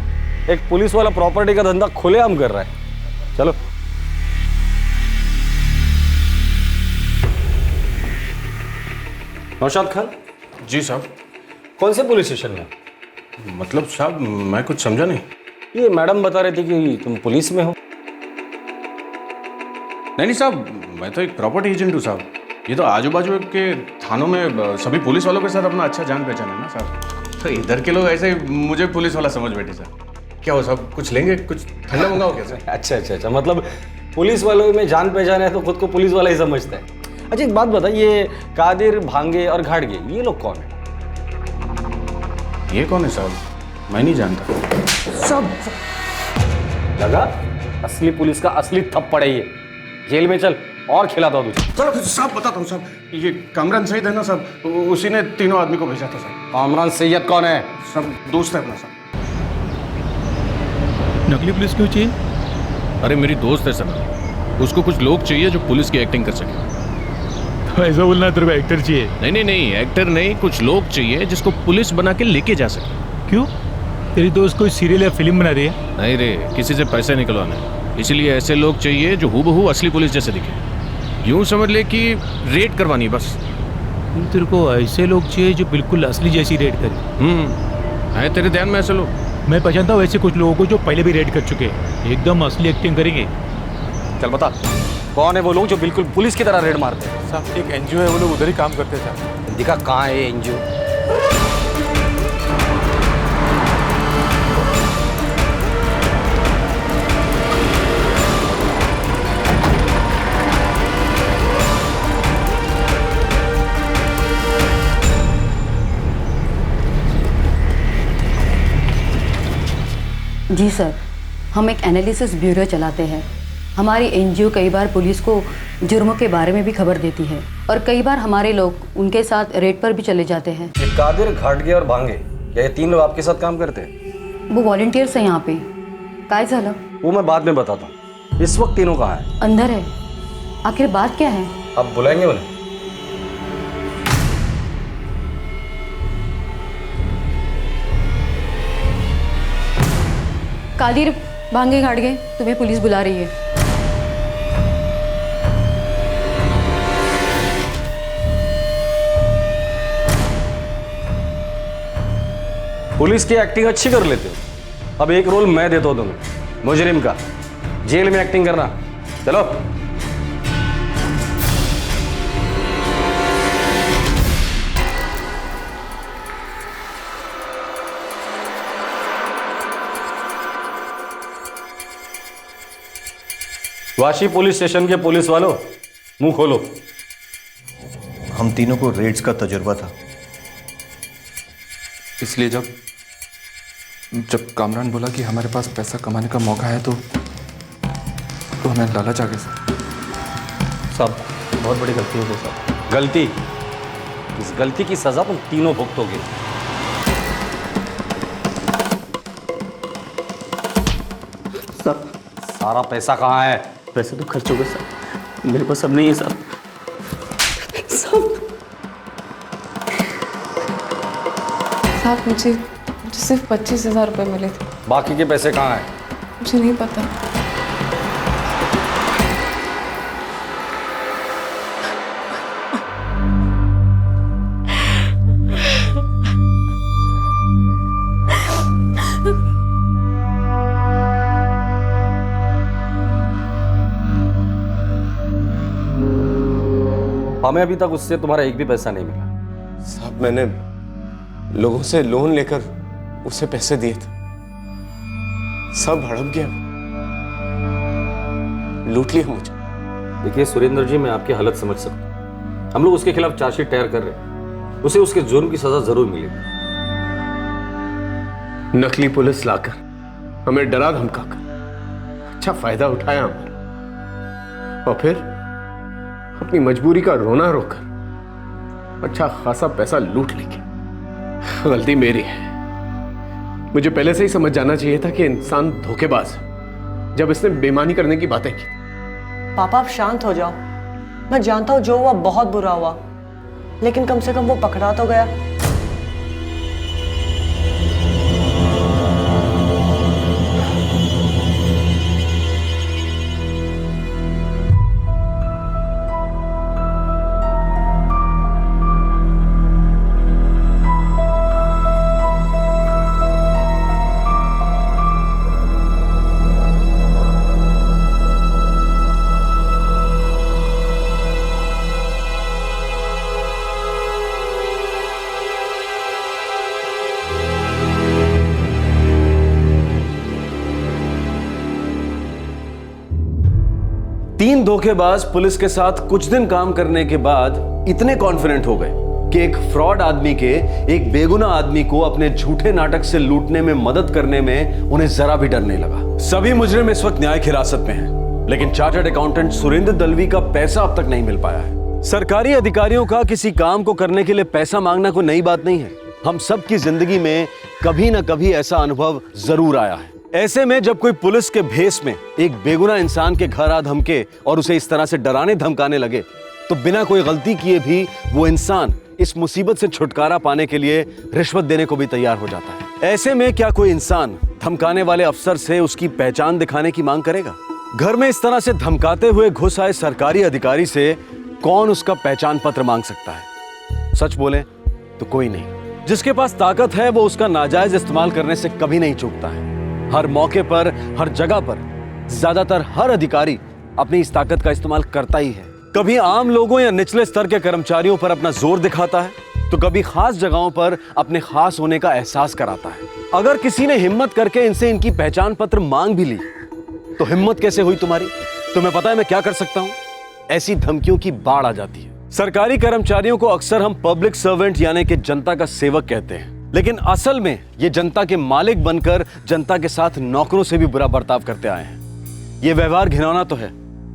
एक पुलिस वाला प्रॉपर्टी का धंधा खुलेआम कर रहा है। चलो। नौशाद खान? जी साहब। कौन से पुलिस स्टेशन में? मतलब साहब मैं कुछ समझा नहीं। ये मैडम बता रही थी कि तुम पुलिस में हो। नहीं साहब, मैं तो एक प्रॉपर्टी एजेंट हूँ साहब। ये तो आजू बाजू के थानों में सभी पुलिस वालों के साथ अपना अच्छा जान पहचान है ना सर। तो इधर के लोग ऐसे मुझे पुलिस वाला समझ बैठे सर। क्या हो सब कुछ लेंगे, कुछ ठंडा मंगाओ क्या सर? अच्छा, मतलब पुलिस वालों में जान पहचान है तो खुद को पुलिस वाला ही समझता है। अच्छा एक बात बता, ये कादिर, भांगे और घाटगे ये लोग कौन है? ये कौन है साहब? मैं नहीं जानता। सब लगा असली पुलिस का असली थप्पड़ है ये। जेल में चल और खिला दो तुझे। चलो साहब बताता हूँ साहब, ये कामरान सईद है ना साहब, उसी ने तीनों आदमी को भेजा था साहब। कामरान सैयद कौन है? सब दोस्त है अपना साहब। नकली पुलिस क्यों चाहिए? अरे मेरी दोस्त है सर, उसको कुछ लोग चाहिए जो पुलिस की एक्टिंग कर सके। तो ऐसा बोलना तेरे को एक्टर चाहिए? नहीं, एक्टर नहीं, कुछ लोग चाहिए जिसको पुलिस बना के लेके जा सके। क्यों? तेरी दोस्त कोई सीरियल या फिल्म बना रही है? नहीं रे, किसी से पैसे निकलवाना है, इसलिए ऐसे लोग चाहिए जो हूबहू असली पुलिस जैसे दिखे। यूं समझ ले कि रेड करवानी बस। तेरे को ऐसे लोग चाहिए जो बिल्कुल असली जैसी रेड करे? है तेरे ध्यान में ऐसे लोग? मैं पहचानता हूँ ऐसे कुछ लोगों को जो पहले भी रेड कर चुके हैं, एकदम असली एक्टिंग करेंगे। चल बता कौन है वो लोग जो बिल्कुल पुलिस की तरह रेड मारते हैं? साहब एक एनजीओ है, वो लोग उधर ही काम करते हैं। दिखा कहाँ है एनजीओ? जी सर, हम एक एनालिसिस ब्यूरो चलाते हैं। हमारी एनजीओ कई बार पुलिस को जुर्मों के बारे में भी खबर देती है और कई बार हमारे लोग उनके साथ रेड पर भी चले जाते हैं। ये कादिर, घाटगे और भांगे, क्या ये तीन लोग आपके साथ काम करते हैं? वो वॉलंटियर्स हैं यहाँ पे। काय झालं? वो मैं बाद में बताता हूँ। इस वक्त तीनों कहाँ हैं? अंदर है। आखिर बात क्या है? आप बुलाएंगे उन्हें? कादिर, भांगे, घाटगे, तुम्हें पुलिस बुला रही है। पुलिस की एक्टिंग अच्छी कर लेते हो। अब एक रोल मैं देता हूं तुम्हें, मुजरिम का। जेल में एक्टिंग करना। चलो। वाशी पुलिस स्टेशन के पुलिस वालों, मुंह खोलो। हम तीनों को रेड्स का तजुर्बा था, इसलिए जब कामरान बोला कि हमारे पास पैसा कमाने का मौका है तो हमें लालच आ गया सब बहुत बड़ी गलती हो गई साहब। गलती? इस गलती की सजा तुम तीनों भुगतोगे। सर सारा पैसा कहाँ है? पैसे तो खर्च हो गए सर, मेरे पास अब नहीं है सर। साहब मुझे सिर्फ 25,000 रुपये मिले थे। बाकी के पैसे कहाँ हैं? मुझे नहीं पता। हमें अभी तक उससे तुम्हारा एक भी पैसा नहीं मिला। साहब मैंने लोगों से लोन लेकर उसे पैसे दिए थे, सब हड़प गया, लूट लिया मुझे। देखिए सुरेंद्र जी, मैं आपकी हालत समझ सकता हूँ। हम लोग उसके खिलाफ चार्जशीट तैयार कर रहे हैं, उसे उसके जुर्म की सजा जरूर मिलेगी। नकली पुलिस लाकर हमें डरा धमकाकर अच्छा फायदा उठाया हमारा, और फिर अपनी मजबूरी का रोना रोकर अच्छा खासा पैसा लूट लेंगे। गलती मेरी है, मुझे पहले से ही समझ जाना चाहिए था कि इंसान धोखेबाज है जब इसने बेईमानी करने की बातें की। पापा आप शांत हो जाओ। मैं जानता हूँ जो हुआ बहुत बुरा हुआ, लेकिन कम से कम वो पकड़ा तो गया। 3 धोखेबाज पुलिस के साथ कुछ दिन काम करने के बाद इतने कॉन्फिडेंट हो गए कि एक फ्रॉड आदमी के एक बेगुनाह आदमी को अपने झूठे नाटक से लूटने में मदद करने में उन्हें जरा भी डर नहीं लगा। सभी मुजरिम इस वक्त न्यायिक हिरासत में हैं, लेकिन चार्टर्ड अकाउंटेंट सुरेंद्र दलवी का पैसा अब तक नहीं मिल पाया है। सरकारी अधिकारियों का किसी काम को करने के लिए पैसा मांगना कोई नई बात नहीं है। हम सब की जिंदगी में कभी ना कभी ऐसा अनुभव जरूर आया है। ऐसे में जब कोई पुलिस के भेस में एक बेगुनाह इंसान के घर आ धमके और उसे इस तरह से डराने धमकाने लगे, तो बिना कोई गलती किए भी वो इंसान इस मुसीबत से छुटकारा पाने के लिए रिश्वत देने को भी तैयार हो जाता है। ऐसे में क्या कोई इंसान धमकाने वाले अफसर से उसकी पहचान दिखाने की मांग करेगा? घर में इस तरह से धमकाते हुए घुस आए सरकारी अधिकारी से कौन उसका पहचान पत्र मांग सकता है? सच बोले तो कोई नहीं। जिसके पास ताकत है वो उसका नाजायज इस्तेमाल करने से कभी नहीं चूकता है। हर मौके पर, हर जगह पर, ज्यादातर हर अधिकारी अपनी इस ताकत का इस्तेमाल करता ही है। कभी आम लोगों या निचले स्तर के कर्मचारियों पर अपना जोर दिखाता है, तो कभी खास जगहों पर अपने खास होने का एहसास कराता है। अगर किसी ने हिम्मत करके इनसे इनकी पहचान पत्र मांग भी ली, तो हिम्मत कैसे हुई तुम्हारी? तुम्हें पता है मैं क्या कर सकता हूं? ऐसी धमकियों की बाढ़ आ जाती है। सरकारी कर्मचारियों को अक्सर हम पब्लिक सर्वेंट यानी कि जनता का सेवक कहते हैं, लेकिन असल में ये जनता के मालिक बनकर जनता के साथ नौकरों से भी बुरा बर्ताव करते आए हैं। ये व्यवहार घिनौना तो है,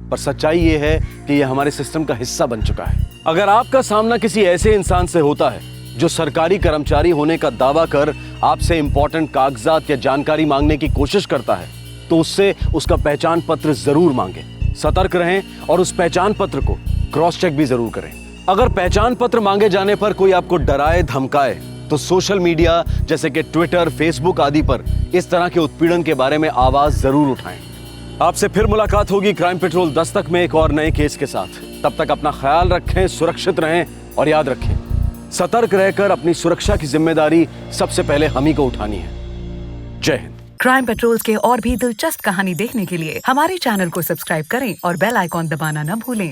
पर सच्चाई ये है कि ये हमारे सिस्टम का हिस्सा बन चुका है। अगर आपका सामना किसी ऐसे इंसान से होता है जो सरकारी कर्मचारी होने का दावा कर आपसे इंपॉर्टेंट कागजात या जानकारी मांगने की कोशिश करता है, तो उससे उसका पहचान पत्र जरूर मांगे। सतर्क रहें और उस पहचान पत्र को क्रॉस चेक भी जरूर करें। अगर पहचान पत्र मांगे जाने पर कोई आपको डराए धमकाए, तो सोशल मीडिया जैसे कि ट्विटर, फेसबुक आदि पर इस तरह के उत्पीड़न के बारे में आवाज जरूर उठाएं। आपसे फिर मुलाकात होगी क्राइम पेट्रोल दस्तक में एक और नए केस के साथ। तब तक अपना ख्याल रखें, सुरक्षित रहें और याद रखें, सतर्क रहकर अपनी सुरक्षा की जिम्मेदारी सबसे पहले हम ही को उठानी है। जय हिंद। क्राइम पेट्रोल के और भी दिलचस्प कहानी देखने के लिए हमारे चैनल को सब्सक्राइब करें और बेल आइकॉन दबाना न भूलें।